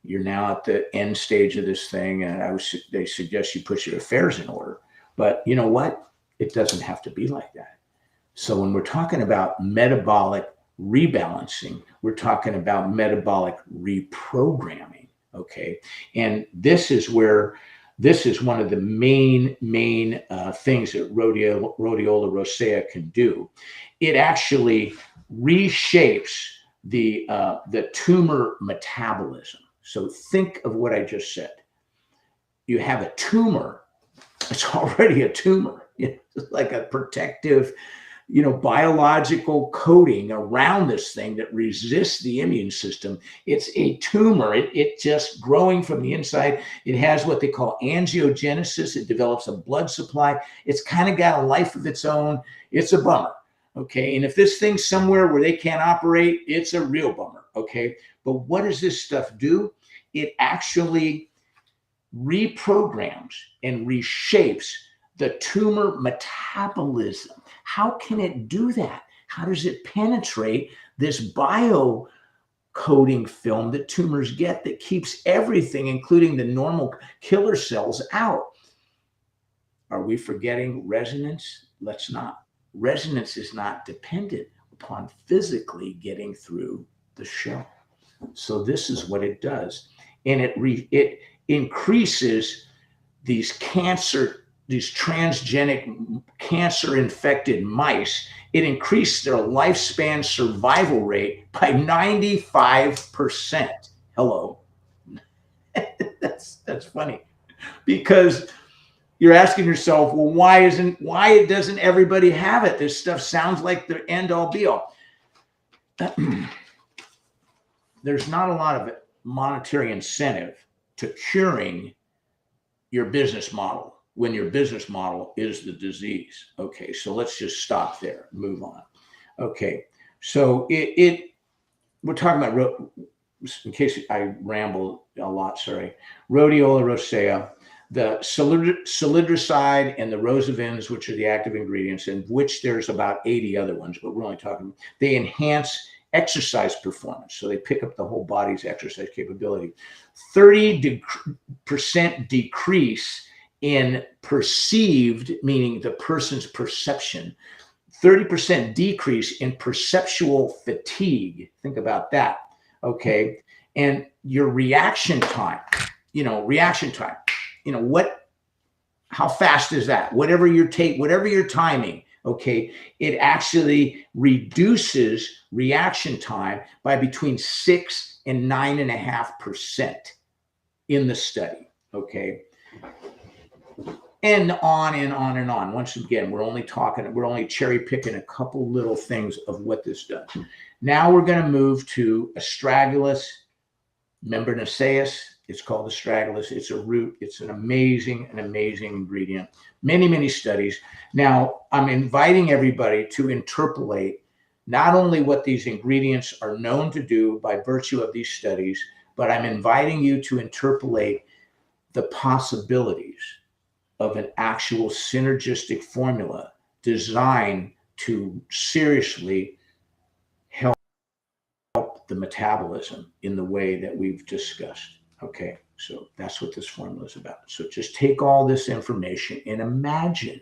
You're now at the end stage of this thing, and they suggest you put your affairs in order. But you know what? It doesn't have to be like that. So when we're talking about metabolic rebalancing, we're talking about metabolic reprogramming, okay? And this is one of the main things that rhodiola rosea can do. It actually reshapes the tumor metabolism. So think of what I just said. You have a tumor. It's already a tumor. It's like a protective, biological coating around this thing that resists the immune system. It's a tumor. It just growing from the inside. It has what they call angiogenesis. It develops a blood supply. It's kind of got a life of its own. It's a bummer. Okay. And if this thing's somewhere where they can't operate, it's a real bummer. Okay. But what does this stuff do? It actually reprograms and reshapes the tumor metabolism. How can it do that? How does it penetrate this bio coating film that tumors get that keeps everything, including the normal killer cells, out? Are we forgetting resonance? Let's not. Resonance is not dependent upon physically getting through the shell. So this is what it does. And it increases these transgenic cancer-infected mice. It increased their lifespan survival rate by 95%. Hello. That's funny, because you're asking yourself, well, why doesn't everybody have it? This stuff sounds like the end all be all. There's not a lot of monetary incentive to curing your business model when your business model is the disease. Okay, so let's just stop there, move on. Okay, so we're talking about, in case I ramble a lot, sorry, rhodiola rosea, the salidroside and the rosavins, which are the active ingredients, and which there's about 80 other ones, but we're only talking, they enhance exercise performance. So they pick up the whole body's exercise capability. 30% decrease in perceived, meaning the person's perception, 30% decrease in perceptual fatigue. Think about that. Okay. And your reaction time, how fast is that? Whatever your timing, okay, it actually reduces reaction time by between 6 and 9.5% in the study, okay? And on and on and on. Once again, we're only cherry picking a couple little things of what this does. Now we're going to move to astragalus membranaceus. It's called astragalus. It's a root. It's an amazing ingredient. Many studies. Now, I'm inviting everybody to interpolate not only what these ingredients are known to do by virtue of these studies, but I'm inviting you to interpolate the possibilities of an actual synergistic formula designed to seriously help the metabolism in the way that we've discussed. Okay, so that's what this formula is about. So just take all this information and imagine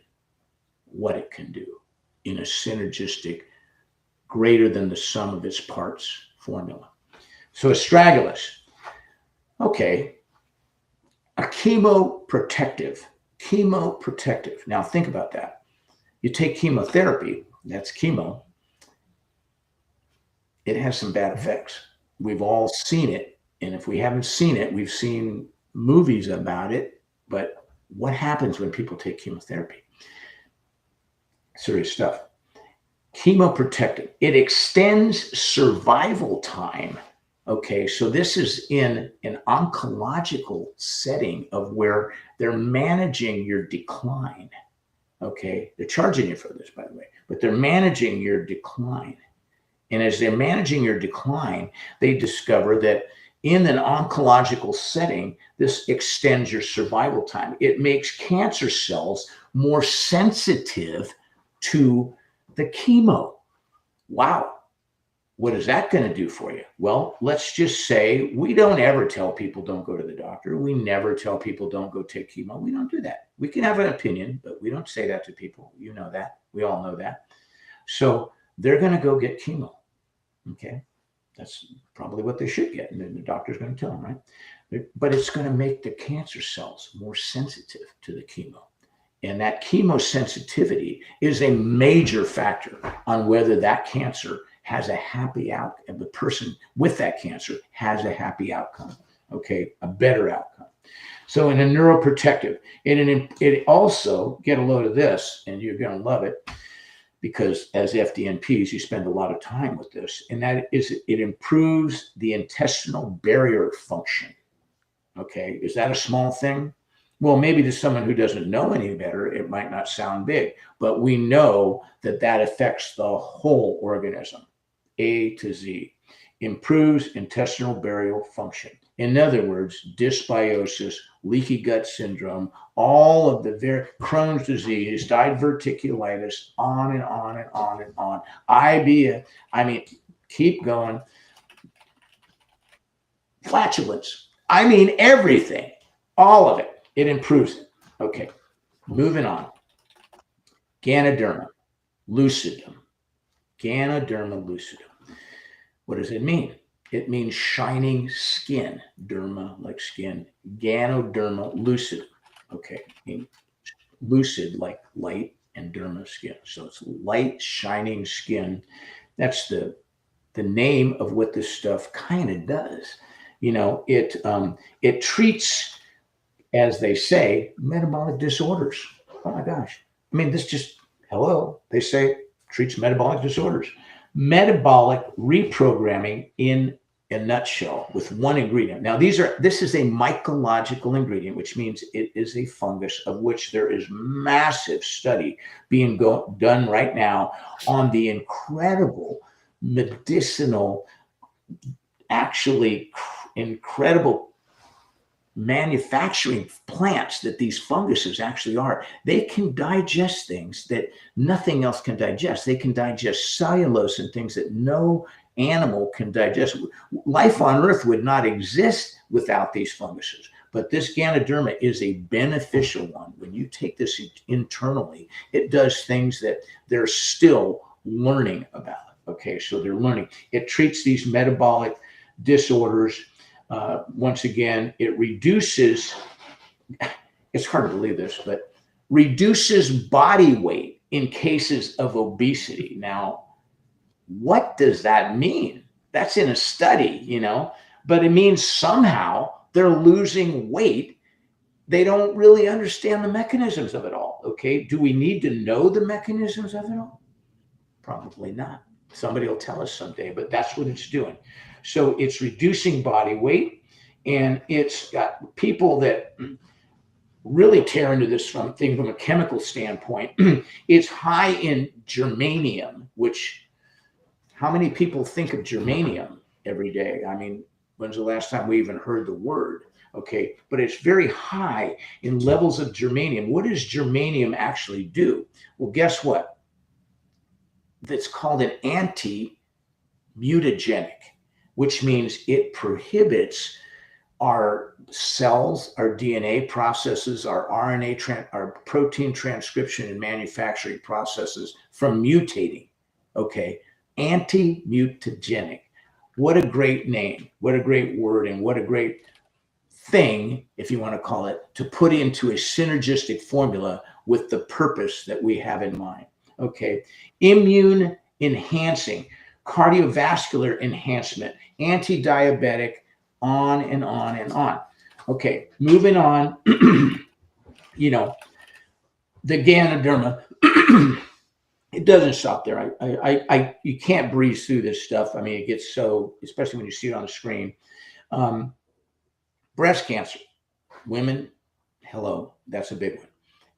what it can do in a synergistic, greater than the sum of its parts formula. So astragalus, okay, a chemoprotective. Now think about that. You take chemotherapy, that's chemo. It has some bad effects. We've all seen it. And if we haven't seen it, we've seen movies about it. But what happens when people take chemotherapy? Serious stuff. Chemoprotective. It extends survival time Okay, so this is in an oncological setting of where they're managing your decline. Okay, they're charging you for this, by the way, but they're managing your decline. And as they're managing your decline, they discover that in an oncological setting, this extends your survival time. It makes cancer cells more sensitive to the chemo. Wow. What is that going to do for you? Well, let's just say we don't ever tell people don't go to the doctor. We never tell people don't go take chemo. We don't do that. We can have an opinion, but we don't say that to people. You know that. We all know that. So they're going to go get chemo. Okay. That's probably what they should get. And then the doctor's going to tell them, right? But it's going to make the cancer cells more sensitive to the chemo. And that chemosensitivity is a major factor on whether that cancer has a happy outcome, and the person with that cancer has a happy outcome, okay, a better outcome. So in a neuroprotective, it also, get a load of this, and you're going to love it, because as FDNPs, you spend a lot of time with this, and that is it improves the intestinal barrier function, okay? Is that a small thing? Well, maybe to someone who doesn't know any better, it might not sound big, but we know that that affects the whole organism, A to Z. Improves intestinal barrier function. In other words, dysbiosis, leaky gut syndrome, all of the Crohn's disease, diverticulitis, on and on and on and on. IBS, I mean, keep going. Flatulence. I mean, everything, all of it. It improves it. Okay, moving on. Ganoderma lucidum. Ganoderma lucidum. What does it mean? It means shining skin. Derma, like skin. Ganoderma lucidum. Okay, lucid, like light, and derma, skin. So it's light, shining skin. That's the name of what this stuff kind of does. You know, it treats, as they say, metabolic disorders. Oh my gosh. I mean, this just, hello, they say treats metabolic disorders. Metabolic reprogramming in a nutshell with one ingredient. Now, this is a mycological ingredient, which means it is a fungus of which there is massive study being done right now on the incredible medicinal, actually incredible manufacturing plants that these funguses actually are. They can digest things that nothing else can digest. They can digest cellulose and things that no animal can digest. Life on Earth would not exist without these funguses. But this Ganoderma is a beneficial one. When you take this internally, it does things that they're still learning about. Okay, so they're learning. It treats these metabolic disorders. Once again, it reduces, it's hard to believe this, but reduces body weight in cases of obesity. Now, what does that mean? That's in a study, you know, but it means somehow they're losing weight. They don't really understand the mechanisms of it all. Okay, do we need to know the mechanisms of it all? Probably not. Somebody will tell us someday, but that's what it's doing. So it's reducing body weight, and it's got people that really tear into this from a chemical standpoint. It's high in germanium, which, how many people think of germanium every day? I mean, when's the last time we even heard the word? Okay, but it's very high in levels of germanium. What does germanium actually do? Well, guess what? That's called an anti-mutagenic, which means it prohibits our cells, our DNA processes, our RNA, our protein transcription and manufacturing processes from mutating. Okay, anti-mutagenic. What a great name, what a great word, and what a great thing, if you want to call it, to put into a synergistic formula with the purpose that we have in mind. Okay, immune enhancing, cardiovascular enhancement, anti-diabetic, on and on and on. Okay, moving on. You know, the Ganoderma it doesn't stop there. You can't breeze through this stuff. I mean, it gets so, especially when you see it on the screen. Um, breast cancer, women, hello, that's a big one.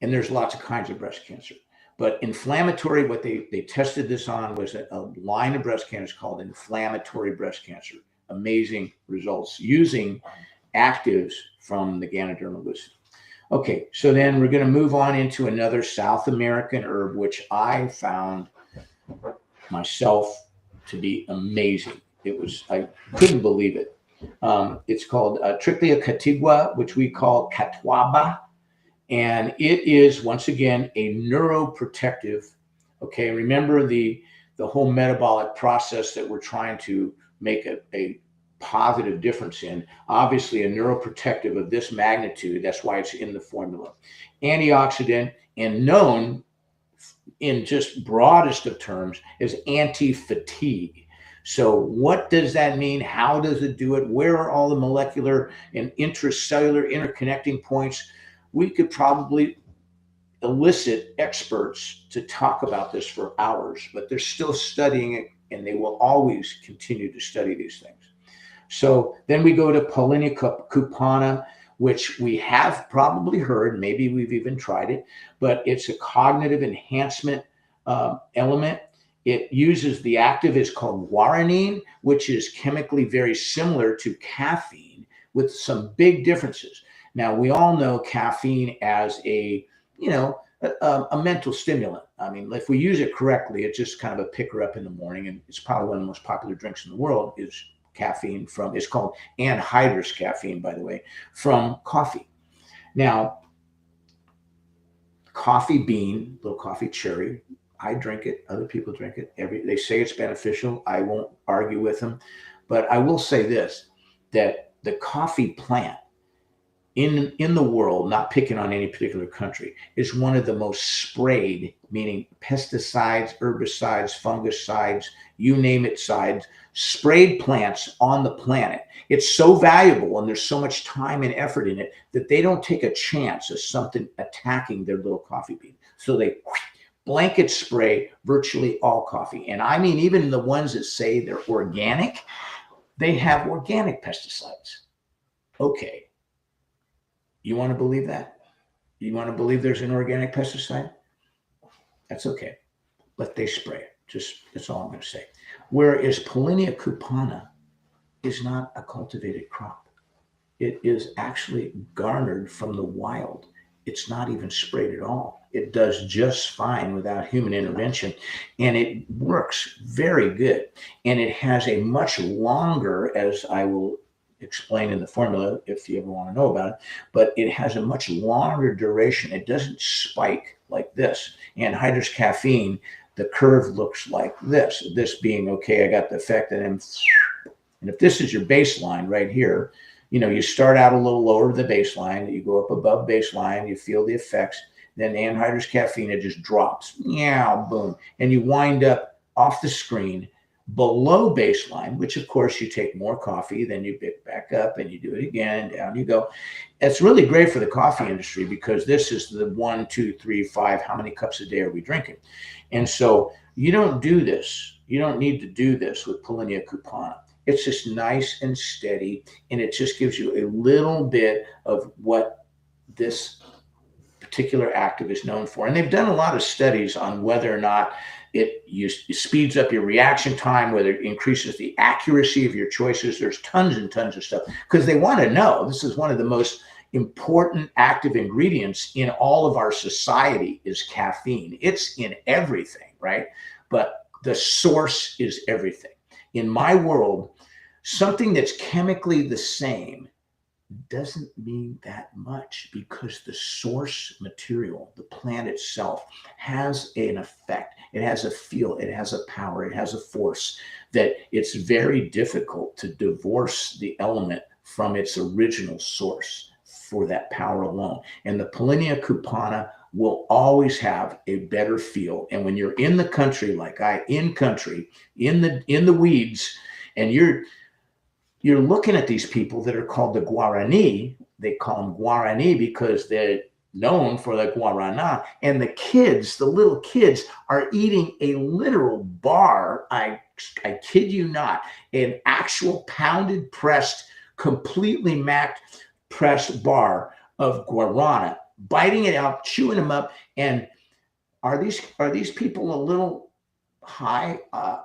And there's lots of kinds of breast cancer. But inflammatory, what they tested this on was a line of breast cancer called inflammatory breast cancer. Amazing results using actives from the Ganoderma lucida. Okay, so then we're going to move on into another South American herb, which I found myself to be amazing. I couldn't believe it. It's called Trichlea catigua, which we call catwaba. And it is, once again, a neuroprotective. Okay, remember the whole metabolic process that we're trying to make a positive difference in. Obviously, a neuroprotective of this magnitude. That's why it's in the formula. Antioxidant, and known in just broadest of terms as anti-fatigue. So what does that mean? How does it do it? Where are all the molecular and intracellular interconnecting points? We could probably elicit experts to talk about this for hours, but they're still studying it, and they will always continue to study these things. So then we go to Paullinia cupana, which we have probably heard, maybe we've even tried it, but it's a cognitive enhancement element. It uses the active, it's called guaranine, which is chemically very similar to caffeine with some big differences. Now, we all know caffeine as a mental stimulant. I mean, if we use it correctly, it's just kind of a picker up in the morning, and it's probably one of the most popular drinks in the world is caffeine from, it's called anhydrous caffeine, by the way, from coffee. Now, coffee bean, little coffee cherry, I drink it, other people drink it. They say it's beneficial. I won't argue with them, but I will say this, that the coffee plant in the world, not picking on any particular country, is one of the most sprayed, meaning pesticides, herbicides, fungicides, you name it, sides, sprayed plants on the planet. It's so valuable and there's so much time and effort in it that they don't take a chance of something attacking their little coffee bean. So they blanket spray virtually all coffee. And I mean, even the ones that say they're organic, they have organic pesticides. Okay. You want to believe that? You want to believe there's an organic pesticide? That's okay. But they spray it. That's all I'm going to say. Whereas Paullinia cupana is not a cultivated crop. It is actually garnered from the wild. It's not even sprayed at all. It does just fine without human intervention. And it works very good. And it has a much longer, as I will explain in the formula if you ever want to know about it, but it has a much longer duration. It doesn't spike like this. Anhydrous caffeine, the curve looks like this. This being, okay, I got the effect, and if this is your baseline right here, you start out a little lower than the baseline, you go up above baseline, you feel the effects, then anhydrous caffeine, it just drops, boom, and you wind up off the screen below baseline, which of course you take more coffee, then you pick back up and you do it again, and down you go. It's really great for the coffee industry because this is the 1, 2, 3, 5, how many cups a day are we drinking? And so you don't do this. You don't need to do this with Paullinia cupana. It's just nice and steady, and it just gives you a little bit of what this particular active is known for. And they've done a lot of studies on whether or not it speeds up your reaction time, whether it increases the accuracy of your choices. There's tons and tons of stuff because they want to know. This is one of the most important active ingredients in all of our society is caffeine. It's in everything, right? But the source is everything. In my world, something that's chemically the same doesn't mean that much because the source material, the plant itself, has an effect. It has a feel, it has a power, it has a force that it's very difficult to divorce the element from its original source for that power alone. And the Paullinia cupana will always have a better feel. And when you're in the country, like in the weeds, and you're looking at these people that are called the Guarani. They call them Guarani because known for the guarana, and the kids, the little kids, are eating a literal bar. I kid you not, an actual pounded, pressed, completely macked, pressed bar of guarana, biting it out, chewing them up. And are these people a little high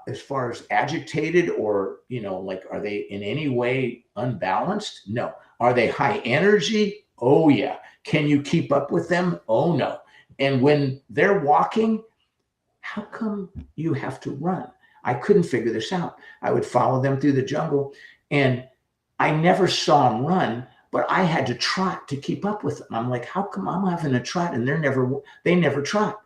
as far as agitated, or like, are they in any way unbalanced? No. Are they high energy? Oh yeah. Can you keep up with them? Oh no. And when they're walking, how come you have to run? I couldn't figure this out. I would follow them through the jungle, and I never saw them run, but I had to trot to keep up with them. I'm like, how come I'm having to trot and they never trot?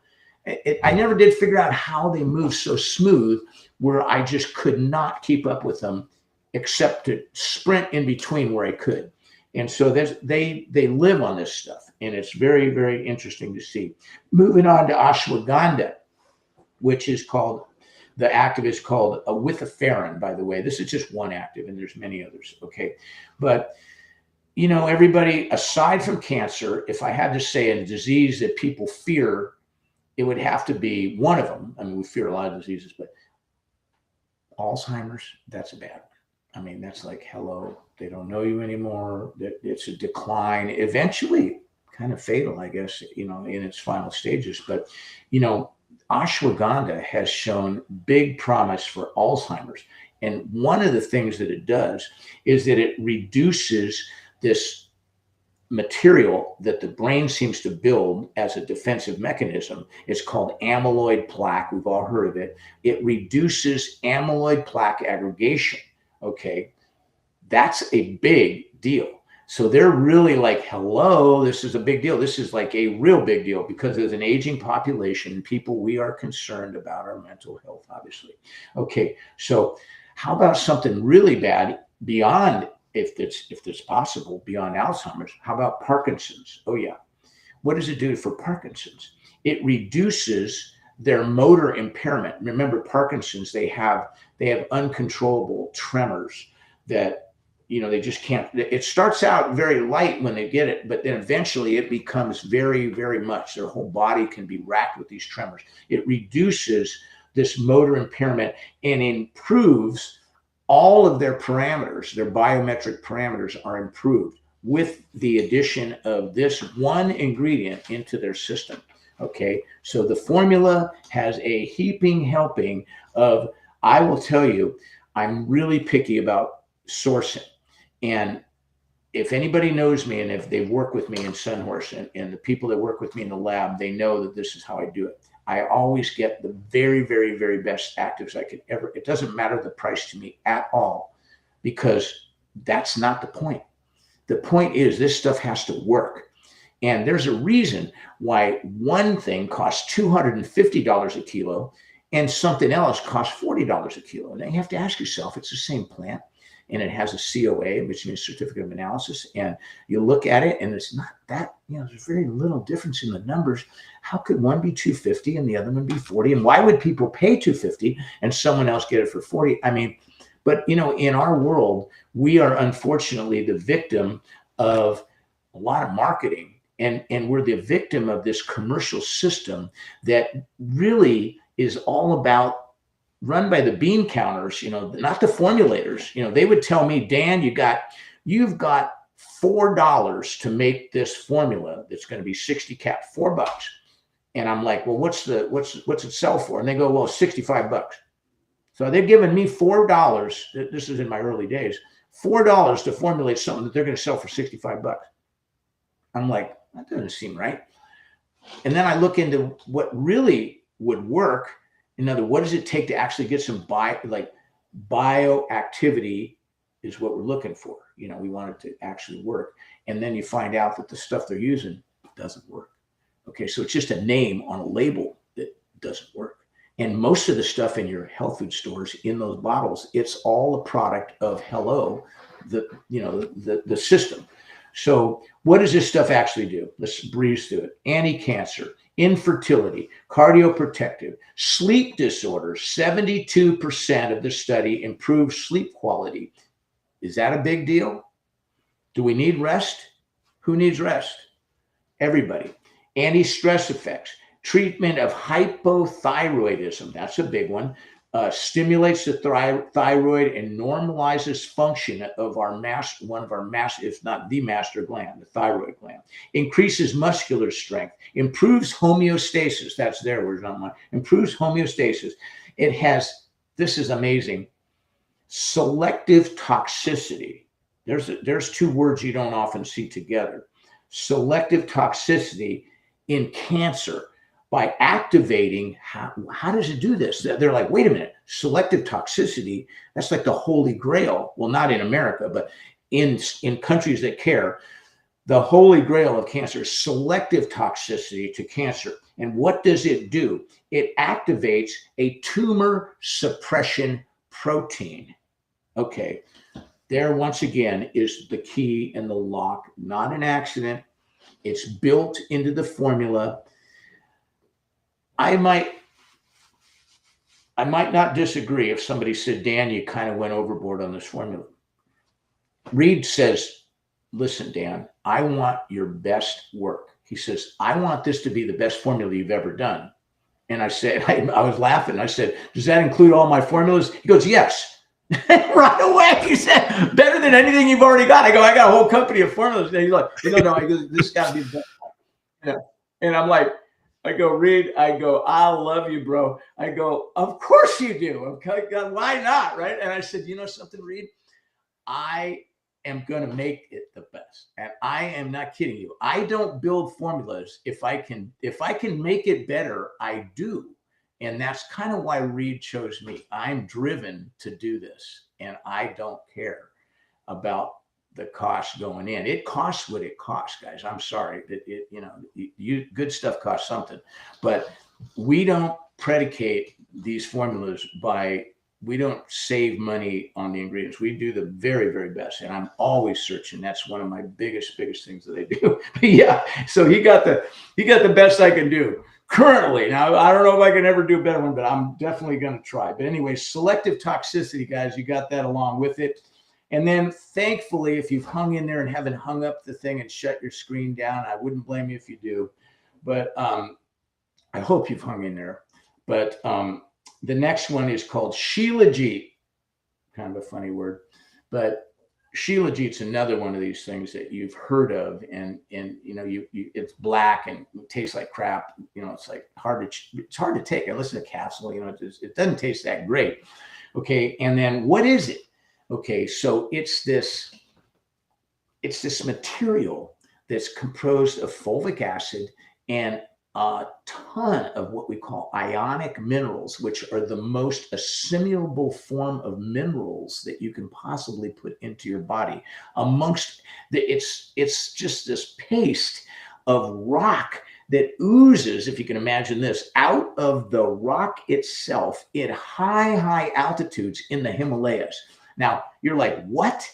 I never did figure out how they move so smooth where I just could not keep up with them, except to sprint in between where I could. And so they live on this stuff, and it's very, very interesting to see. Moving on to ashwagandha, which is called, the active is called a withaferin, by the way. This is just one active, and there's many others, okay? But, everybody, aside from cancer, if I had to say a disease that people fear, it would have to be one of them. I mean, we fear a lot of diseases, but Alzheimer's, that's a bad one. I mean, that's like, hello, they don't know you anymore. It's a decline, eventually kind of fatal, I guess, in its final stages. But, ashwagandha has shown big promise for Alzheimer's. And one of the things that it does is that it reduces this material that the brain seems to build as a defensive mechanism. It's called amyloid plaque. We've all heard of it. It reduces amyloid plaque aggregation. Okay. That's a big deal. So they're really like, hello, this is a big deal. This is like a real big deal, because as an aging population, people, we are concerned about our mental health, obviously. Okay. So how about something really bad beyond, if it's possible, beyond Alzheimer's? How about Parkinson's? Oh yeah. What does it do for Parkinson's? It reduces their motor impairment. Remember, Parkinson's, they have uncontrollable tremors that, they just can't. It starts out very light when they get it, but then eventually it becomes very, very much. Their whole body can be racked with these tremors. It reduces this motor impairment and improves all of their parameters. Their biometric parameters are improved with the addition of this one ingredient into their system. Okay, so the formula has a heaping helping of, I will tell you, I'm really picky about sourcing. And if anybody knows me, and if they've worked with me in Sunhorse, and the people that work with me in the lab, they know that this is how I do it. I always get the very, very, very best actives I could ever. It doesn't matter the price to me at all, because that's not the point. The point is, this stuff has to work. And there's a reason why one thing costs $250 a kilo and something else costs $40 a kilo. And then you have to ask yourself, it's the same plant, and it has a COA, which means certificate of analysis. And you look at it, and it's not that, there's very little difference in the numbers. How could one be 250 and the other one be 40? And why would people pay 250 and someone else get it for 40? I mean, but in our world, we are unfortunately the victim of a lot of marketing, and we're the victim of this commercial system that really is all about, run by the bean counters, not the formulators. They would tell me, Dan, you've got $4 to make this formula that's going to be 60 cap, $4. And I'm like, well, what's it sell for? And they go, well, $65. So they're giving me $4. This is in my early days, $4 to formulate something that they're going to sell for $65. I'm like, that doesn't seem right. And then I look into what really would work. In other words, what does it take to actually get some bioactivity is what we're looking for. We want it to actually work. And then you find out that the stuff they're using doesn't work. Okay, so it's just a name on a label that doesn't work. And most of the stuff in your health food stores, in those bottles, it's all a product of the system. So what does this stuff actually do? Let's breeze through it. Anti-cancer, infertility, cardioprotective, sleep disorders. 72% of the study improved sleep quality. Is that a big deal? Do we need rest? Who needs rest? everybody. Anti-stress effects, treatment of hypothyroidism, that's a big one. Stimulates the thyroid and normalizes function of our one of our if not the master gland, the thyroid gland. Increases muscular strength, improves homeostasis. That's their words, not mine. Improves homeostasis. It has, this is amazing, selective toxicity. There's two words you don't often see together. Selective toxicity in cancer. By activating, how does it do this? They're like, wait a minute, selective toxicity, that's like the holy grail. Well, not in America, but in countries that care, the holy grail of cancer is selective toxicity to cancer. And what does it do? It activates a tumor suppression protein. Okay, there once again is the key and the lock, not an accident. It's built into the formula. I might not disagree if somebody said, Dan, you kind of went overboard on this formula. Reed says, listen, Dan, I want your best work. He says, I want this to be the best formula you've ever done. And I said, I was laughing. I said, does that include all my formulas? He goes, yes. Right away, he said, better than anything you've already got. I go, I got a whole company of formulas. And he's like, no. I go, this got to be the best. Yeah. And I'm like, I go, Reed, I go, I love you, bro. I go, of course you do. Okay, why not, right? And I said, you know something, Reed? I am going to make it the best. And I am not kidding you. I don't build formulas. If I can make it better, I do. And that's kind of why Reed chose me. I'm driven to do this, and I don't care about the cost going in. It costs what it costs, guys. I'm sorry that good stuff costs something, but we don't predicate these formulas we don't save money on the ingredients. We do the very, very best. And I'm always searching. That's one of my biggest things that I do. Yeah. So he got the best I can do currently. Now, I don't know if I can ever do a better one, but I'm definitely going to try. But anyway, selective toxicity, guys, you got that along with it. And then thankfully, if you've hung in there and haven't hung up the thing and shut your screen down, I wouldn't blame you if you do. But I hope you've hung in there. But the next one is called Shilajit. Kind of a funny word. But Shilajit's another one of these things that you've heard of. And it's black and it tastes like crap. It's like it's hard to take. I listen to Castle, it doesn't taste that great. Okay. And then what is it? Okay, so it's this material that's composed of fulvic acid and a ton of what we call ionic minerals, which are the most assimilable form of minerals that you can possibly put into your body. It's just this paste of rock that oozes, if you can imagine this, out of the rock itself at high altitudes in the Himalayas. Now, you're like, what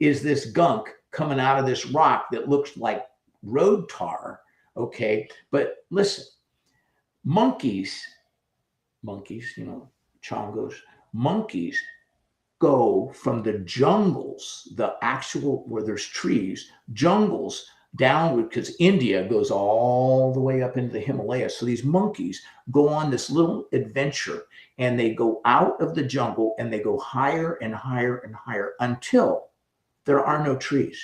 is this gunk coming out of this rock that looks like road tar? Okay, but listen, monkeys, chongos, monkeys go from the jungles, the actual where there's trees, jungles downward, because India goes all the way up into the Himalayas. So these monkeys go on this little adventure and they go out of the jungle and they go higher and higher and higher until there are no trees.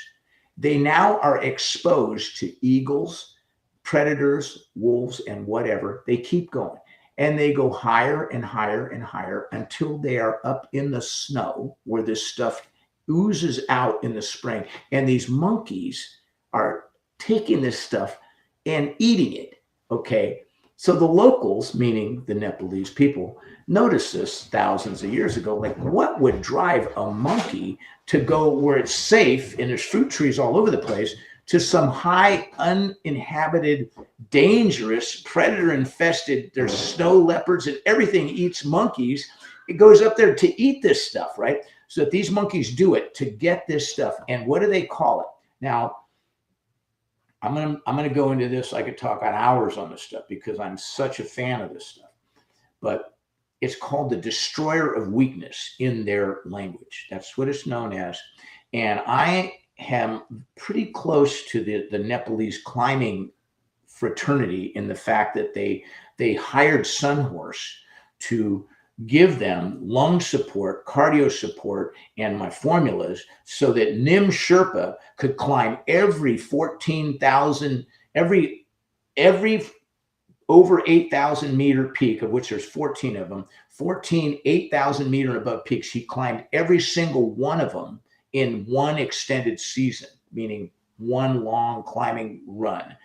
They now are exposed to eagles, predators, wolves, and whatever. They keep going and they go higher and higher and higher until they are up in the snow where this stuff oozes out in the spring. And these monkeys are taking this stuff and eating it. Okay. So the locals, meaning the Nepalese people, noticed this thousands of years ago. Like, what would drive a monkey to go where it's safe and there's fruit trees all over the place to some high, uninhabited, dangerous, predator-infested, there's snow leopards and everything eats monkeys. It goes up there to eat this stuff, right? So that these monkeys do it to get this stuff. And what do they call it? Now, I'm gonna go into this. I could talk on hours on this stuff because I'm such a fan of this stuff. But it's called the destroyer of weakness in their language. That's what it's known as. And I am pretty close to the Nepalese climbing fraternity in the fact that they hired Sunhorse to give them lung support, cardio support, and my formulas so that Nim Sherpa could climb every 14,000, every over 8,000 meter peak, of which there's 14 of them, 14 8,000 meter and above peaks. He climbed every single one of them in one extended season, meaning one long climbing run,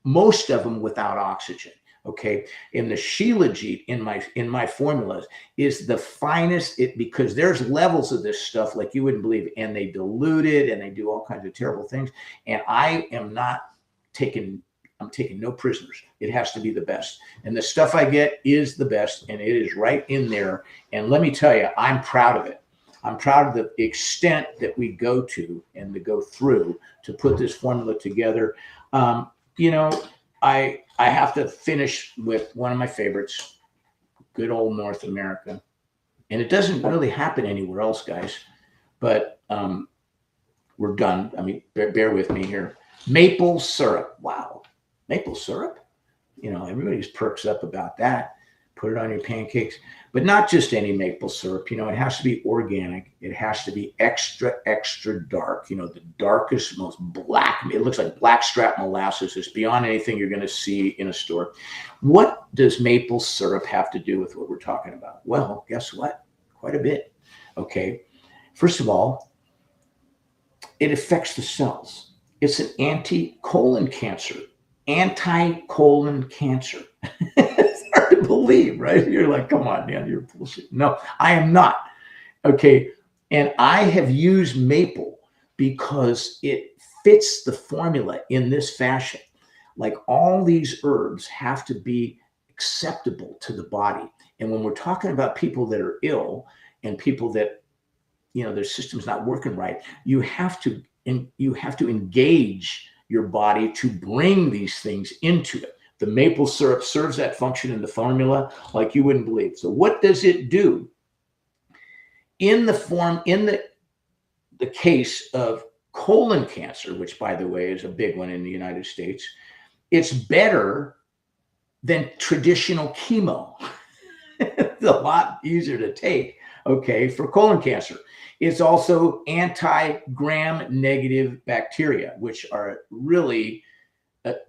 most of them without oxygen. Okay, in the Shilajit in my formulas is the finest, because there's levels of this stuff like you wouldn't believe, and they dilute it and they do all kinds of terrible things. And I'm taking no prisoners. It has to be the best. And the stuff I get is the best, and it is right in there. And let me tell you, I'm proud of it. I'm proud of the extent that we go to and to go through to put this formula together. I have to finish with one of my favorites, good old North America. And it doesn't really happen anywhere else, guys, but we're done. I mean, bear with me here. Maple syrup. Wow. Maple syrup? Everybody's perks up about that. Put it on your pancakes, but not just any maple syrup. It has to be organic. It has to be extra, extra dark. The darkest, most black. It looks like blackstrap molasses. It's beyond anything you're going to see in a store. What does maple syrup have to do with what we're talking about? Well, guess what? Quite a bit. Okay. First of all, it affects the cells. It's an anti-colon cancer. Anti-colon cancer. It's hard to believe, right? You're like, come on, Dan, you're bullshit. No, I am not. Okay. And I have used maple because it fits the formula in this fashion. Like, all these herbs have to be acceptable to the body. And when we're talking about people that are ill and people that, their system's not working right, you have to engage your body to bring these things into it. The maple syrup serves that function in the formula like you wouldn't believe. So what does it do? In the case of colon cancer, which, by the way, is a big one in the United States, it's better than traditional chemo. It's a lot easier to take, okay, for colon cancer. It's also anti-gram-negative bacteria, which are really,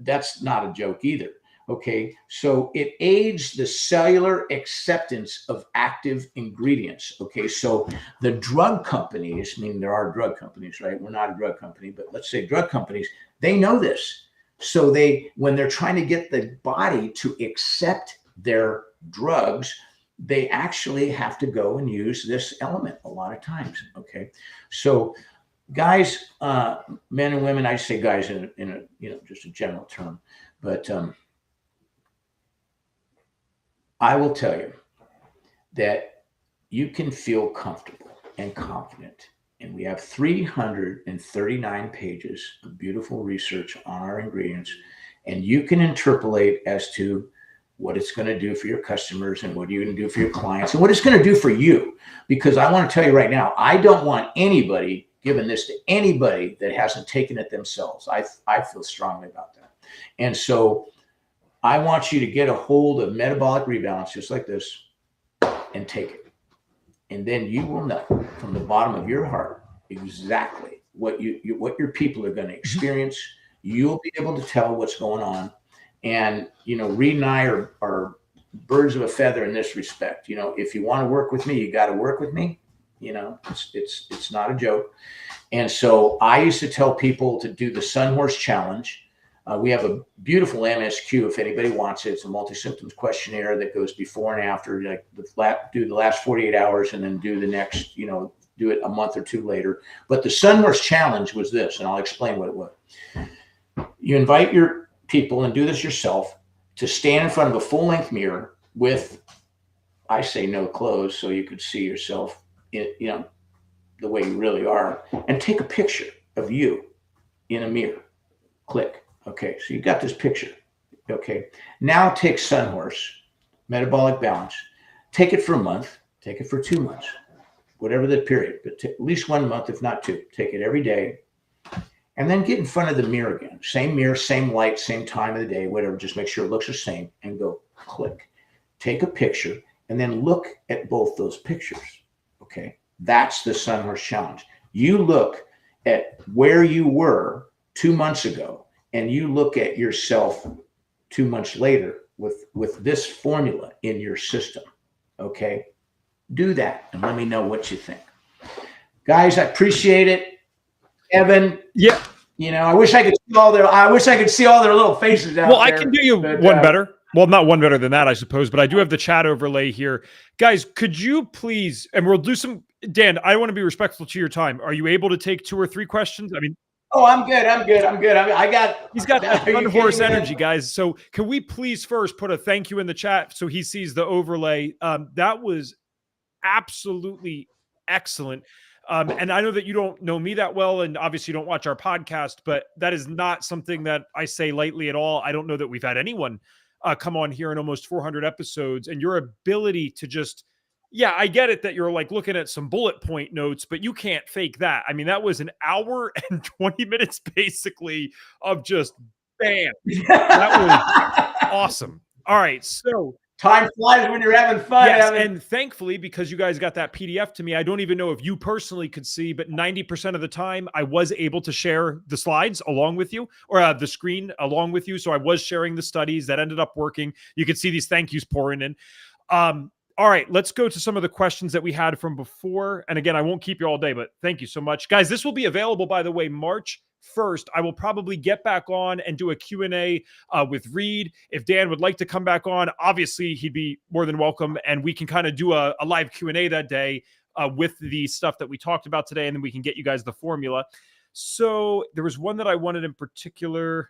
that's not a joke either. Okay, so it aids the cellular acceptance of active ingredients. Okay, so the drug companies, I mean, there are drug companies, right? We're not a drug company, but let's say drug companies, they know this. So when they're trying to get the body to accept their drugs, they actually have to go and use this element a lot of times. Okay, so guys, men and women, I say guys in a just a general term, but I will tell you that you can feel comfortable and confident. And we have 339 pages of beautiful research on our ingredients, and you can interpolate as to what it's going to do for your customers and what you're going to do for your clients and what it's going to do for you. Because I want to tell you right now, I don't want anybody giving this to anybody that hasn't taken it themselves. I feel strongly about that. And so I want you to get a hold of Metabolic Rebalance just like this and take it. And then you will know from the bottom of your heart exactly what your people are going to experience. You'll be able to tell what's going on. And, Reed and I are birds of a feather in this respect. If you want to work with me, you got to work with me. It's not a joke. And so I used to tell people to do the Sunhorse Challenge. We have a beautiful MSQ if anybody wants it. It's a multi-symptoms questionnaire that goes before and after, like do the last 48 hours and then do the next, do it a month or two later. But the Sunhorse Challenge was this, and I'll explain what it was. You invite your people, and do this yourself, to stand in front of a full-length mirror with, I say, no clothes, so you could see yourself, the way you really are, and take a picture of you in a mirror. Click. Okay, so you got this picture. Okay, now take Sunhorse, Metabolic Balance. Take it for a month. Take it for 2 months, whatever the period, but at least 1 month, if not two. Take it every day. And then get in front of the mirror again. Same mirror, same light, same time of the day, whatever. Just make sure it looks the same and go click. Take a picture and then look at both those pictures. Okay. That's the Sunhorse Challenge. You look at where you were 2 months ago and you look at yourself 2 months later with this formula in your system. Okay. Do that and let me know what you think. Guys, I appreciate it. Evan, yeah, you know, I wish I could see all their little faces out there. Well, I can do you one better. Well, not one better than that, I suppose, but I do have the chat overlay here. Guys, could you please, and we'll do some, Dan, I want to be respectful to your time. Are you able to take 2 or 3 questions? I mean, oh, I'm good. He's got that Sunhorse energy, guys. So can we please first put a thank you in the chat so he sees the overlay? That was absolutely excellent. And I know that you don't know me that well, and obviously you don't watch our podcast, but that is not something that I say lightly at all. I don't know that we've had anyone come on here in almost 400 episodes, and your ability to just, yeah, I get it that you're like looking at some bullet point notes, but you can't fake that. I mean, that was an hour and 20 minutes basically of just bam. That was awesome. All right. So time flies when you're having fun. Yes, and thankfully, because you guys got that PDF to me, I don't even know if you personally could see, but 90% of the time I was able to share the slides along with you, or the screen along with you. So I was sharing the studies that ended up working. You could see these thank yous pouring in. All right, let's go to some of the questions that we had from before. And again, I won't keep you all day, but thank you so much. Guys, this will be available, by the way, March 1st. I will probably get back on and do a Q&A with Reed. If Dan would like to come back on, obviously he'd be more than welcome. And we can kind of do a live Q&A that day with the stuff that we talked about today. And then we can get you guys the formula. So there was one that I wanted in particular.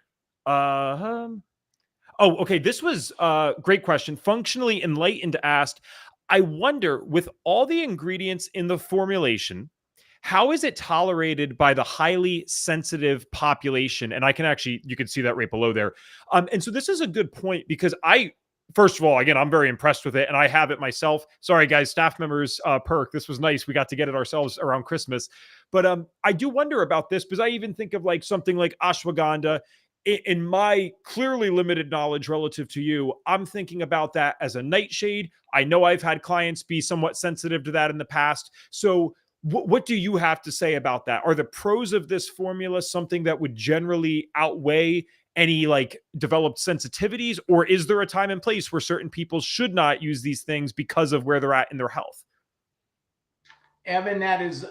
Oh, okay. This was a great question. Functionally Enlightened asked, I wonder, with all the ingredients in the formulation, how is it tolerated by the highly sensitive population? And I can actually, you can see that right below there. And so this is a good point because first of all, again, I'm very impressed with it and I have it myself. Sorry, guys, staff members perk. This was nice. We got to get it ourselves around Christmas. But I do wonder about this because I even think of like something like ashwagandha. In my clearly limited knowledge relative to you, I'm thinking about that as a nightshade. I know I've had clients be somewhat sensitive to that in the past. So what do you have to say about that? Are the pros of this formula something that would generally outweigh any like developed sensitivities? Or is there a time and place where certain people should not use these things because of where they're at in their health? Evan, that is,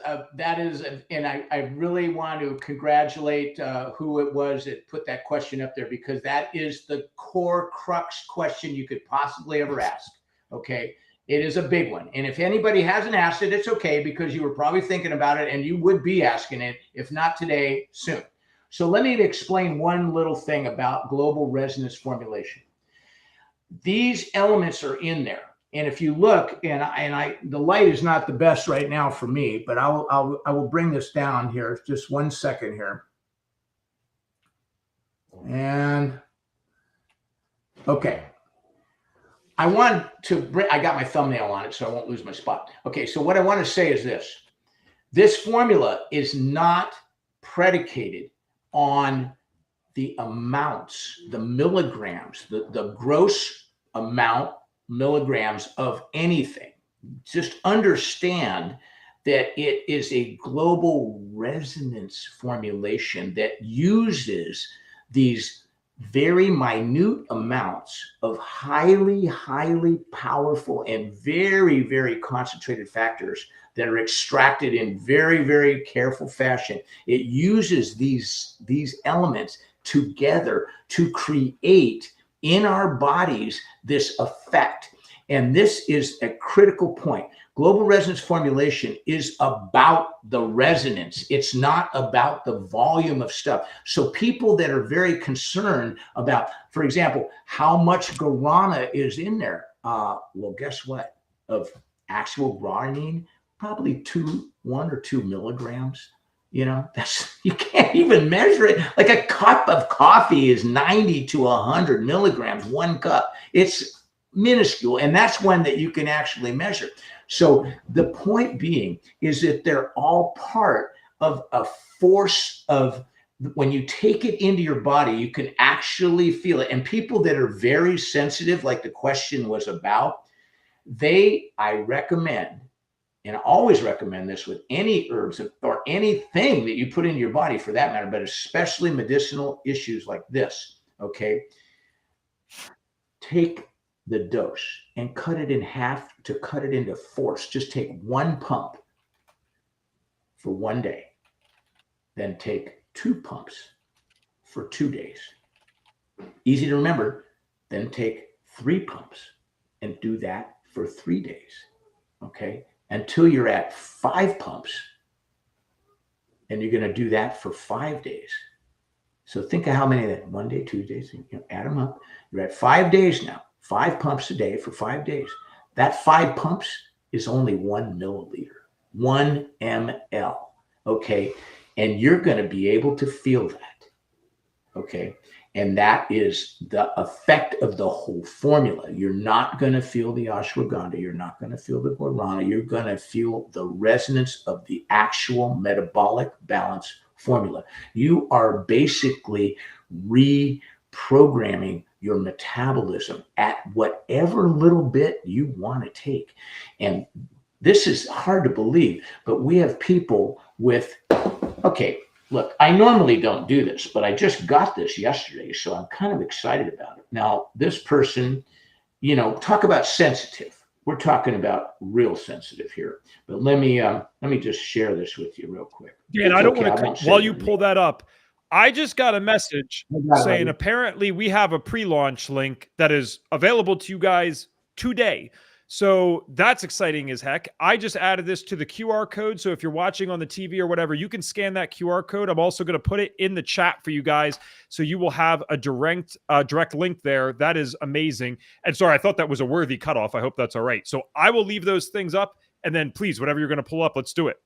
and I really want to congratulate who it was that put that question up there, because that is the core crux question you could possibly ever ask. Okay. It is a big one. And if anybody hasn't asked it, it's okay, because you were probably thinking about it and you would be asking it, if not today, soon. So let me explain one little thing about global resonance formulation. These elements are in there. And if you look, and the light is not the best right now for me, but I will bring this down here. Just 1 second here. And okay. I want to bring, I got my thumbnail on it, so I won't lose my spot. Okay, so what I want to say is this. This formula is not predicated on the amounts, the milligrams, the gross amount milligrams of anything. Just understand that it is a global resonance formulation that uses these very minute amounts of highly, highly powerful and very, very concentrated factors that are extracted in very, very careful fashion. It uses these elements together to create in our bodies this effect. And this is a critical point. Global resonance formulation is about the resonance. It's not about the volume of stuff. So people that are very concerned about, for example, how much guarana is in there, well, guess what? Of actual guanine, probably 1 or 2 milligrams. You know, you can't even measure it. Like a cup of coffee is 90 to 100 milligrams, 1 cup. It's minuscule. And that's one that you can actually measure. So the point being is that they're all part of a force of when you take it into your body, you can actually feel it. And people that are very sensitive, like the question was about, I recommend, and I always recommend this with any herbs or anything that you put in your body for that matter, but especially medicinal issues like this, okay? Take the dose and cut it in half to cut it into fourths. Just take 1 pump for 1 day, then take 2 pumps for 2 days. Easy to remember. Then take 3 pumps and do that for 3 days, okay? Until you're at 5 pumps, and you're going to do that for 5 days. So think of how many that 1 day, 2 days, add them up. You're at 5 days now, 5 pumps a day for 5 days. That 5 pumps is only 1 milliliter, 1 ml, okay? And you're going to be able to feel that, okay? And that is the effect of the whole formula. You're not going to feel the ashwagandha. You're not going to feel the guarana. You're going to feel the resonance of the actual metabolic balance formula. You are basically reprogramming your metabolism at whatever little bit you want to take. And this is hard to believe, but we have people with, okay, look, I normally don't do this, but I just got this yesterday, so I'm kind of excited about it. Now, this person, talk about sensitive. We're talking about real sensitive here. But let me just share this with you real quick. Dan, I don't want to, while you pull that up, I just got a message saying apparently we have a pre-launch link that is available to you guys today. So that's exciting as heck. I just added this to the QR code. So if you're watching on the TV or whatever, you can scan that QR code. I'm also going to put it in the chat for you guys. So you will have a direct link there. That is amazing. And sorry, I thought that was a worthy cutoff. I hope that's all right. So I will leave those things up, and then please, whatever you're going to pull up, let's do it.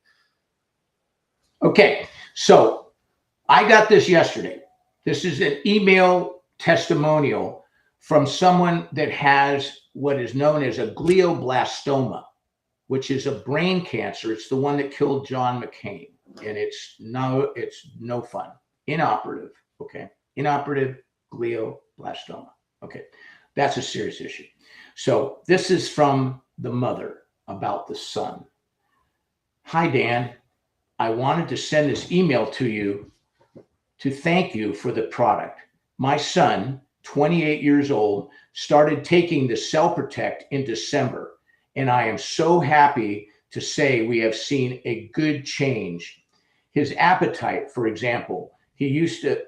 Okay. So I got this yesterday. This is an email testimonial from someone that has what is known as a glioblastoma, which is a brain cancer. It's the one that killed John McCain, and it's no fun. Inoperative, okay? Inoperative glioblastoma. Okay, that's a serious issue. So this is from the mother about the son. Hi, Dan. I wanted to send this email to you to thank you for the product. My son, 28 years old, started taking the Cell Protect in December, and I am so happy to say we have seen a good change. His appetite, for example, he used to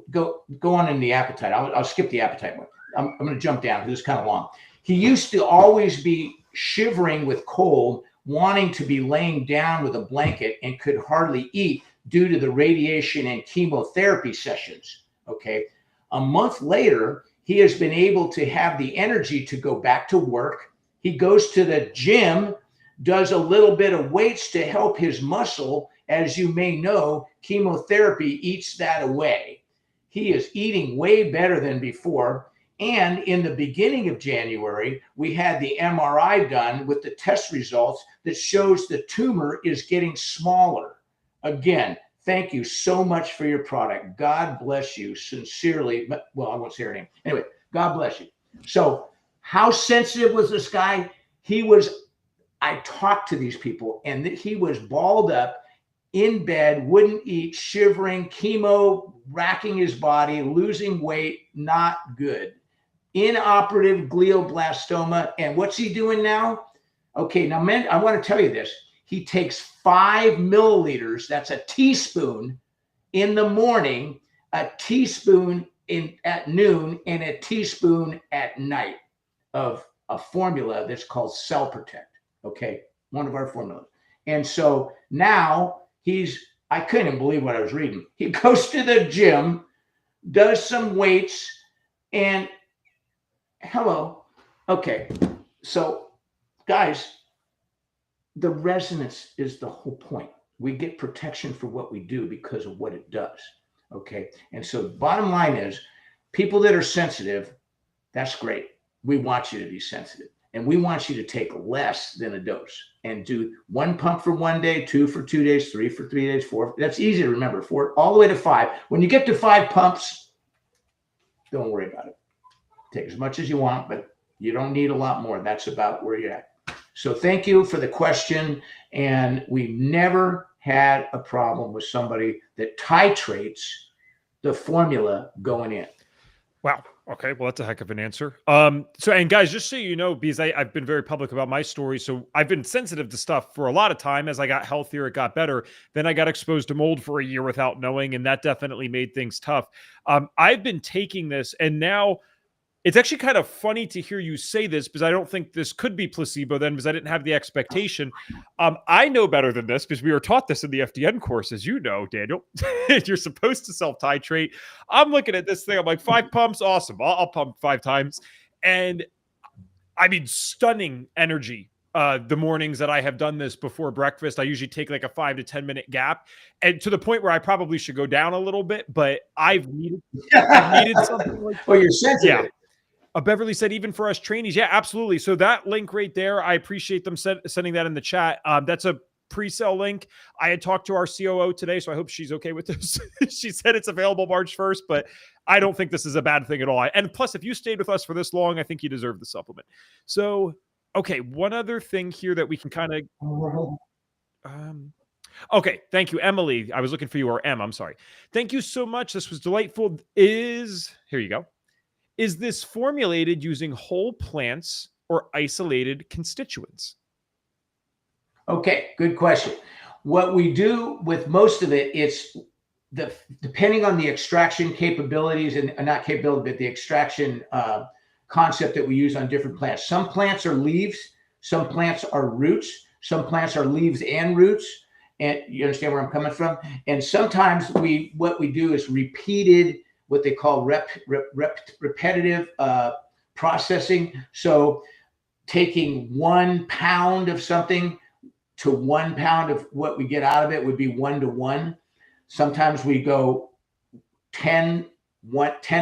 go on in the appetite. I'll skip the appetite one. I'm going to jump down because it's kind of long. He used to always be shivering with cold, wanting to be laying down with a blanket, and could hardly eat due to the radiation and chemotherapy sessions. Okay. A month later, he has been able to have the energy to go back to work. He goes to the gym, does a little bit of weights to help his muscle. As you may know, chemotherapy eats that away. He is eating way better than before. And in the beginning of January, we had the MRI done with the test results that shows the tumor is getting smaller. Again, thank you so much for your product. God bless you sincerely. Well, I won't say her name. Anyway, God bless you. So how sensitive was this guy? I talked to these people, and he was balled up in bed, wouldn't eat, shivering, chemo, racking his body, losing weight, not good. Inoperative glioblastoma. And what's he doing now? Okay, now, man, I want to tell you this. He takes 5 milliliters, that's a teaspoon, in the morning, a teaspoon at noon, and a teaspoon at night of a formula that's called Cell Protect. Okay, one of our formulas. And so now I couldn't believe what I was reading. He goes to the gym, does some weights, and hello. Okay, so guys, the resonance is the whole point. We get protection for what we do because of what it does. Okay. And so bottom line is, people that are sensitive, that's great. We want you to be sensitive. And we want you to take less than a dose and do 1 pump for 1 day, 2 for 2 days, 3 for 3 days, 4. That's easy to remember. 4 all the way to 5. When you get to 5 pumps, don't worry about it. Take as much as you want, but you don't need a lot more. That's about where you're at. So thank you for the question. And we've never had a problem with somebody that titrates the formula going in. Wow. Okay. Well, that's a heck of an answer. So, and guys, just so you know, because I've been very public about my story. So I've been sensitive to stuff for a lot of time. As I got healthier, it got better. Then I got exposed to mold for a year without knowing. And that definitely made things tough. I've been taking this, and now it's actually kind of funny to hear you say this, because I don't think this could be placebo then, because I didn't have the expectation. I know better than this, because we were taught this in the FDN course, as you know, Daniel. You're supposed to self-titrate. I'm looking at this thing. I'm like, 5 pumps, awesome. I'll pump 5 times. And I mean, stunning energy. The mornings that I have done this before breakfast, I usually take like a 5 to 10 minute gap, and to the point where I probably should go down a little bit, but I've needed something like that. Well, you're sensitive. Yeah. Beverly said, even for us trainees. Yeah, absolutely. So that link right there, I appreciate them sending that in the chat. That's a pre-sale link. I had talked to our COO today, so I hope she's okay with this. She said it's available March 1st, but I don't think this is a bad thing at all. And plus, if you stayed with us for this long, I think you deserve the supplement. So, okay, one other thing here that we can kind of... okay, thank you, Emily. I was looking for you, or M, I'm sorry. Thank you so much. This was delightful. Here you go. Is this formulated using whole plants or isolated constituents? Okay, good question. What we do with most of it, it's depending on the extraction capabilities, and not capability, but the extraction concept that we use on different plants. Some plants are leaves, some plants are roots, some plants are leaves and roots. And you understand where I'm coming from? And sometimes what we do is repeated, what they call repetitive processing. So taking 1 pound of something to 1 pound of what we get out of it would be 1 to 1. Sometimes we go 10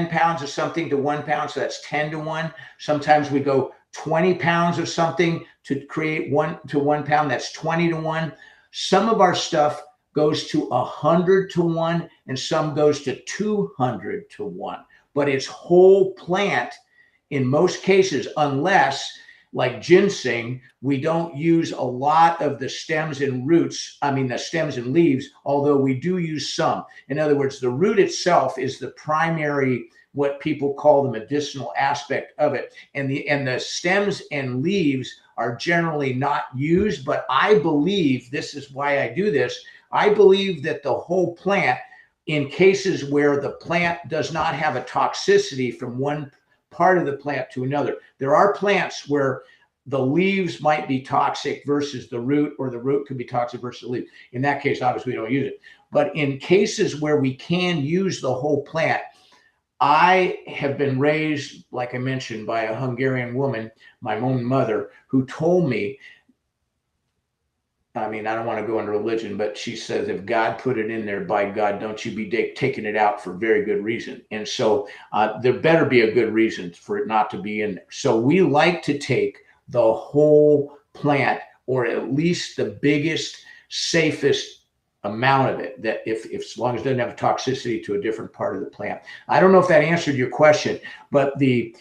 pounds of something to 1 pound, so that's 10 to 1. Sometimes we go 20 pounds of something to create 1 to 1 pound, that's 20 to 1. Some of our stuff goes to 100 to 1, and some goes to 200 to 1. But it's whole plant in most cases, unless, like ginseng, we don't use a lot of the stems and roots, the stems and leaves, although we do use some. In other words, the root itself is the primary, what people call the medicinal aspect of it. And the stems and leaves are generally not used, but I believe, this is why I do this, I believe that the whole plant, in cases where the plant does not have a toxicity from one part of the plant to another. There are plants where the leaves might be toxic versus the root, or the root could be toxic versus the leaf. In that case, obviously, we don't use it. But in cases where we can use the whole plant, I have been raised, like I mentioned, by a Hungarian woman, my own mother, who told me, I don't want to go into religion, but she says, if God put it in there, by God, don't you be taking it out for very good reason. And so there better be a good reason for it not to be in there. So we like to take the whole plant, or at least the biggest, safest amount of it, that if as long as it doesn't have toxicity to a different part of the plant. I don't know if that answered your question, but the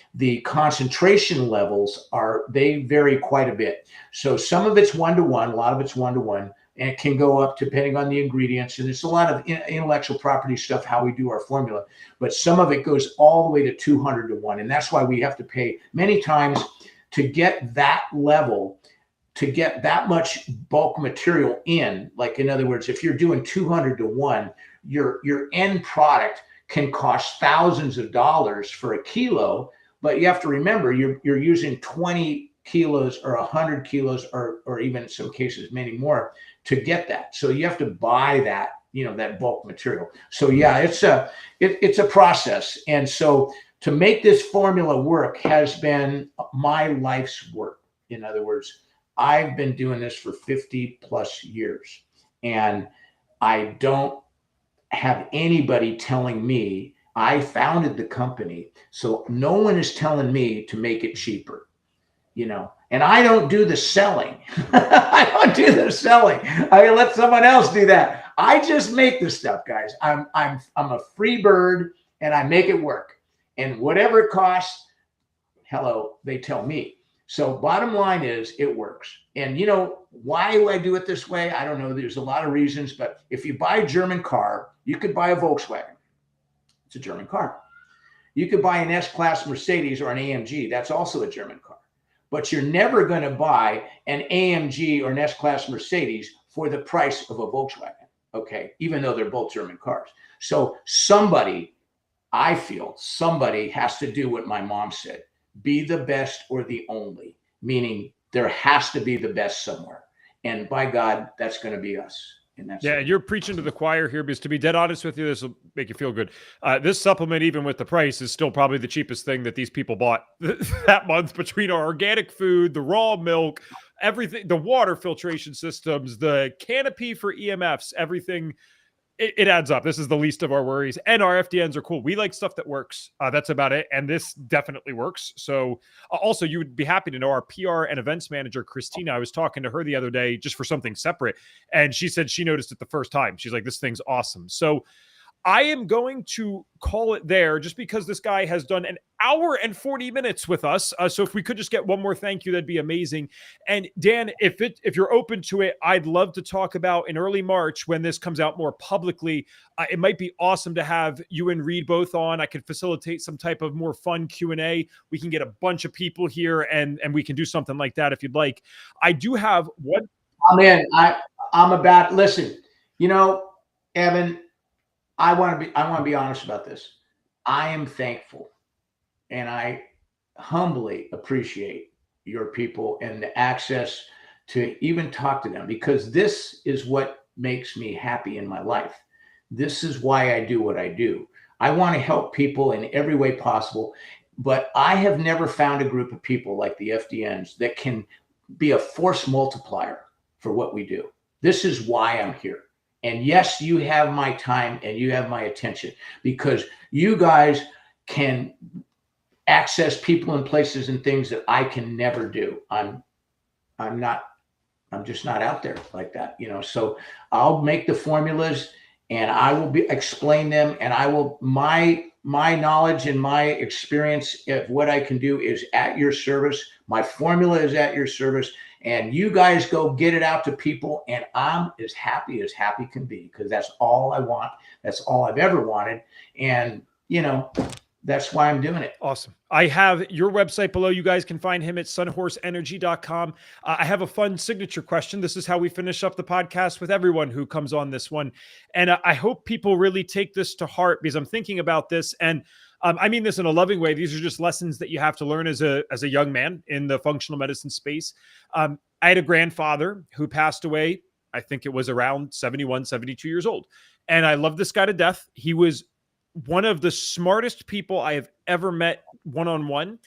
concentration levels they vary quite a bit. So some of it's 1 to 1, a lot of it's 1 to 1, and it can go up depending on the ingredients. And it's a lot of intellectual property stuff, how we do our formula, but some of it goes all the way to 200 to 1. And that's why we have to pay many times to get that level, to get that much bulk material in. Like, in other words, if you're doing 200 to 1, your end product can cost thousands of dollars for a kilo, but you have to remember you're using 20 kilos or 100 kilos, or even in some cases many more, to get that. So you have to buy that, that bulk material. So yeah, it's a process. And so to make this formula work has been my life's work. In other words, I've been doing this for 50 plus years, and I don't have anybody telling me. I founded the company, so no one is telling me to make it cheaper. and I don't do the selling. I don't do the selling. I let someone else do that. I just make the stuff, guys. I'm a free bird, and I make it work. And whatever it costs, hello, they tell me. So bottom line is it works. And why do I do it this way? I don't know. There's a lot of reasons, but if you buy a German car, you could buy a Volkswagen. It's a German car. You could buy an S-Class Mercedes or an AMG. That's also a German car. But you're never going to buy an AMG or an S-Class Mercedes for the price of a Volkswagen, okay? Even though they're both German cars. So I feel somebody has to do what my mom said. Be the best or the only, meaning there has to be the best somewhere. And by God, that's going to be us. And that's and you're preaching to the choir here, because to be dead honest with you, this will make you feel good. This supplement, even with the price, is still probably the cheapest thing that these people bought that month, between our organic food, the raw milk, everything, the water filtration systems, the canopy for EMFs, everything. It adds up. This is the least of our worries. And our FDNs are cool. We like stuff that works. That's about it. And this definitely works. So also, you would be happy to know our PR and events manager, Christina. I was talking to her the other day just for something separate, and she said she noticed it the first time. She's like, this thing's awesome. So I am going to call it there, just because this guy has done an hour and 40 minutes with us. So if we could just get one more thank you, that'd be amazing. And Dan, if you're open to it, I'd love to talk about in early March, when this comes out more publicly. It might be awesome to have you and Reed both on. I could facilitate some type of more fun Q&A. We can get a bunch of people here, and we can do something like that if you'd like. I do have one. I'm in. Listen, Evan, I want to be honest about this. I am thankful, and I humbly appreciate your people and the access to even talk to them, because this is what makes me happy in my life. This is why I do what I do. I want to help people in every way possible, but I have never found a group of people like the FDNs that can be a force multiplier for what we do. This is why I'm here. And yes, you have my time and you have my attention, because you guys can access people and places and things that I can never do. I'm just not out there like that, So I'll make the formulas, and I will explain them, and I will, my knowledge and my experience of what I can do is at your service. My formula is at your service. And you guys go get it out to people, and I'm as happy can be, because that's all I want. That's all I've ever wanted. And, that's why I'm doing it. Awesome. I have your website below. You guys can find him at sunhorseenergy.com. I have a fun signature question. This is how we finish up the podcast with everyone who comes on this one. And I hope people really take this to heart, because I'm thinking about this, and I mean this in a loving way. These are just lessons that you have to learn as a young man in the functional medicine space. I had a grandfather who passed away. I think it was around 71, 72 years old. And I love this guy to death. He was one of the smartest people I have ever met one-on-one.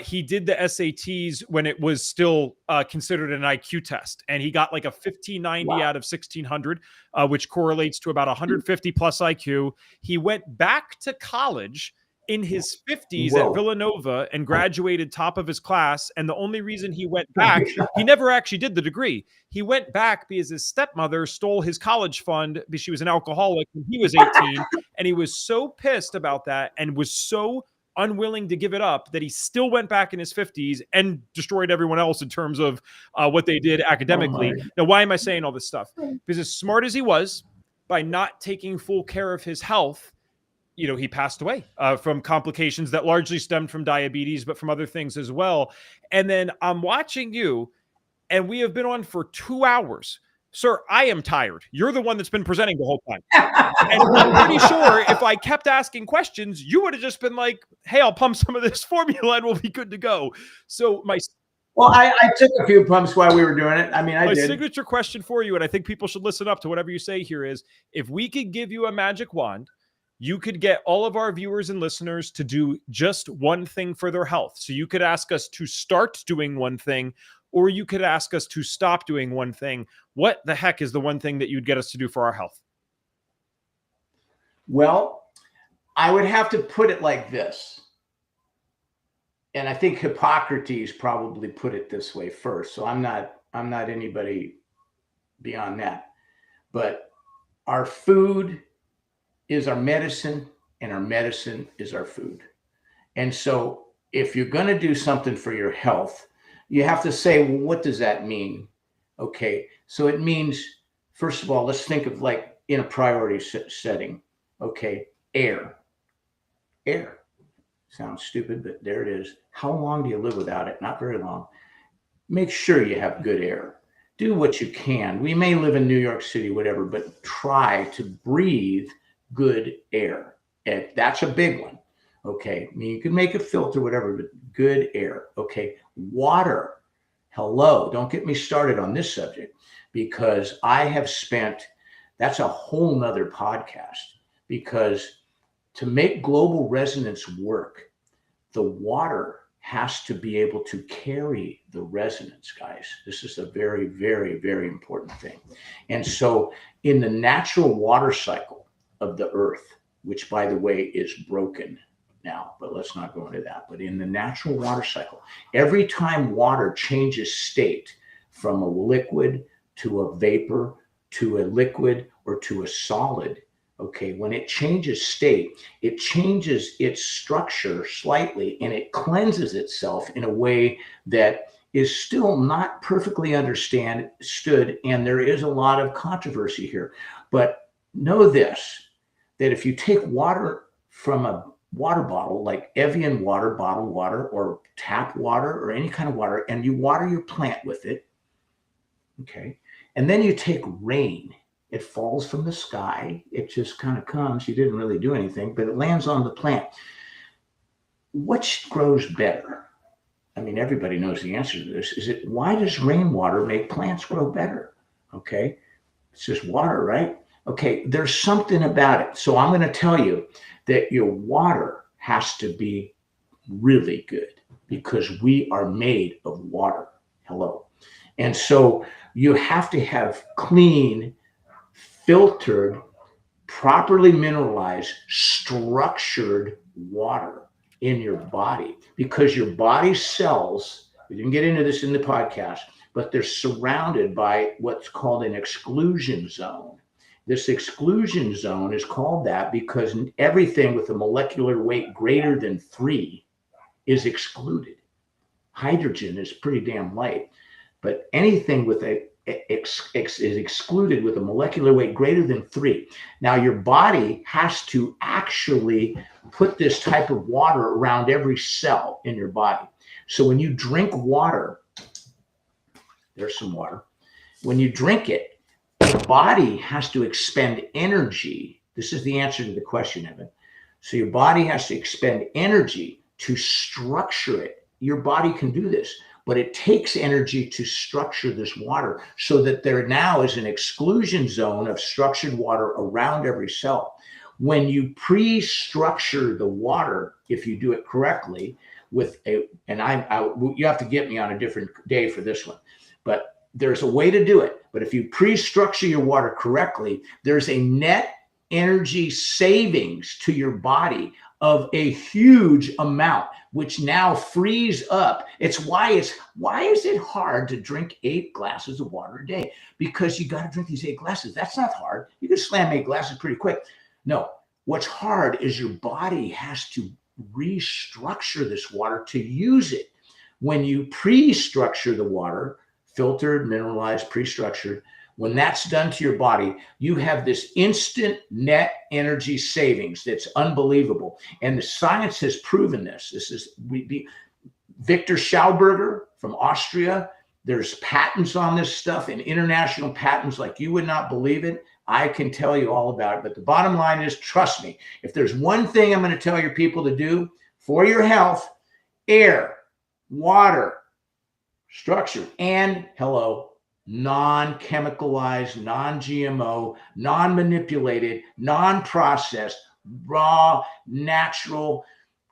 He did the SATs when it was still considered an IQ test, and he got like a 1590 out of 1600, which correlates to about 150 plus IQ. He went back to college in his 50s at Villanova and graduated top of his class. And the only reason he went back, he never actually did the degree. He went back because his stepmother stole his college fund because she was an alcoholic when he was 18. And he was so pissed about that and was so unwilling to give it up that he still went back in his 50s and destroyed everyone else in terms of what they did academically. Now, why am I saying all this stuff? Because as smart as he was, by not taking full care of his health, he passed away from complications that largely stemmed from diabetes, but from other things as well. And then I'm watching you, and we have been on for 2 hours. Sir, I am tired. You're the one that's been presenting the whole time. And I'm pretty sure if I kept asking questions, you would have just been like, hey, I'll pump some of this formula and we'll be good to go. So I took a few pumps while we were doing it. I mean, I did. My signature question for you, and I think people should listen up to whatever you say here, is if we could give you a magic wand, you could get all of our viewers and listeners to do just one thing for their health. So you could ask us to start doing one thing, or you could ask us to stop doing one thing. What the heck is the one thing that you'd get us to do for our health? Well, I would have to put it like this. and I think Hippocrates probably put it this way first. So I'm not anybody beyond that. But our food is our medicine, and our medicine is our food. And so if you're going to do something for your health, you have to say, well, what does that mean? Okay, so it means, first of all, let's think of like in a priority setting. Okay, air. Air. Sounds stupid, but there it is. How long do you live without it? Not very long. Make sure you have good air. Do what you can. We may live in New York City, whatever, but try to breathe good air. And that's a big one. Okay. I mean, you can make a filter, whatever, but good air. Okay. Water. Hello. Don't get me started on this subject, because I have spent, that's a whole nother podcast, because to make global resonance work, the water has to be able to carry the resonance, guys. This is a very, very, very important thing. And so in the natural water cycle of the earth, which by the way is broken now, but let's not go into that. But in the natural water cycle, every time water changes state from a liquid to a vapor to a liquid or to a solid, okay, when it changes state, it changes its structure slightly, and it cleanses itself in a way that is still not perfectly understood. And there is a lot of controversy here. But know this, that if you take water from a water bottle, like Evian water, bottled water, or tap water, or any kind of water, and you water your plant with it, okay, and then you take rain, it falls from the sky. It just kind of comes. You didn't really do anything, but it lands on the plant. Which grows better? I mean, everybody knows the answer to this. Is it, why does rainwater make plants grow better? Okay. It's just water, right? Okay. There's something about it. So I'm going to tell you that your water has to be really good, because we are made of water. Hello. And so you have to have clean, filtered, properly mineralized, structured water in your body, because your body cells, we didn't get into this in the podcast, but they're surrounded by what's called an exclusion zone. This exclusion zone is called that because everything with a molecular weight greater than 3 is excluded. Hydrogen is pretty damn light, but anything with a is excluded with a molecular weight greater than 3. Now, your body has to actually put this type of water around every cell in your body. So when you drink water, there's some water. When you drink it, the body has to expend energy. This is the answer to the question, Evan. So your body has to expend energy to structure it. Your body can do this, but it takes energy to structure this water so that there now is an exclusion zone of structured water around every cell. When you pre-structure the water, if you do it correctly with a, and you have to get me on a different day for this one, but there's a way to do it. But if you pre-structure your water correctly, there's a net energy savings to your body of a huge amount, which now frees up. Why is it hard to drink 8 glasses of water a day? Because you got to drink these 8 glasses. That's not hard. You can slam 8 glasses pretty quick. No, what's hard is your body has to restructure this water to use it. When you pre-structure the water, filtered, mineralized, pre-structured, when that's done to your body, you have this instant net energy savings that's unbelievable. And the science has proven this. This is Victor Schauberger from Austria. There's patents on this stuff and international patents like you would not believe it. I can tell you all about it. But the bottom line is, trust me, if there's one thing I'm going to tell your people to do for your health, air, water, structure, and non-chemicalized, non-GMO, non-manipulated, non-processed, raw, natural.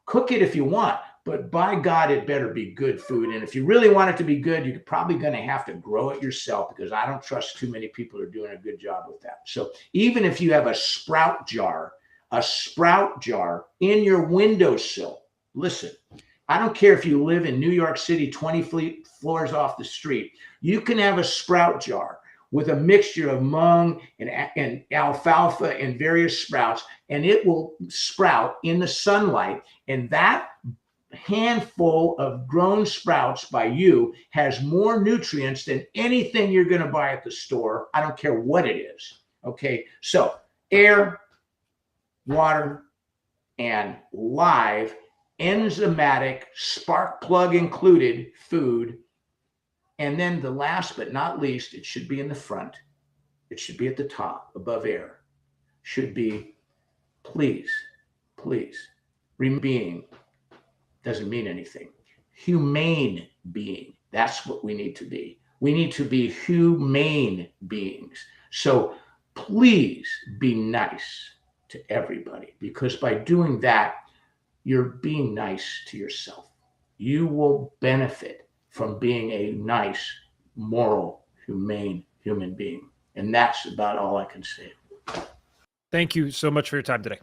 Cook it if you want, but by God, it better be good food. And if you really want it to be good, you're probably going to have to grow it yourself, because I don't trust too many people are doing a good job with that. So even if you have a sprout jar in your windowsill, listen, I don't care if you live in New York City, 20 floors off the street. You can have a sprout jar with a mixture of mung and alfalfa and various sprouts, and it will sprout in the sunlight. And that handful of grown sprouts by you has more nutrients than anything you're going to buy at the store. I don't care what it is. Okay. So air, water, and live enzymatic, spark plug included food. And then the last but not least, it should be in the front. It should be at the top above air. Should be, please, being doesn't mean anything. Humane being. That's what we need to be. We need to be humane beings. So please be nice to everybody, because by doing that, you're being nice to yourself. You will benefit from being a nice, moral, humane human being. And that's about all I can say. Thank you so much for your time today.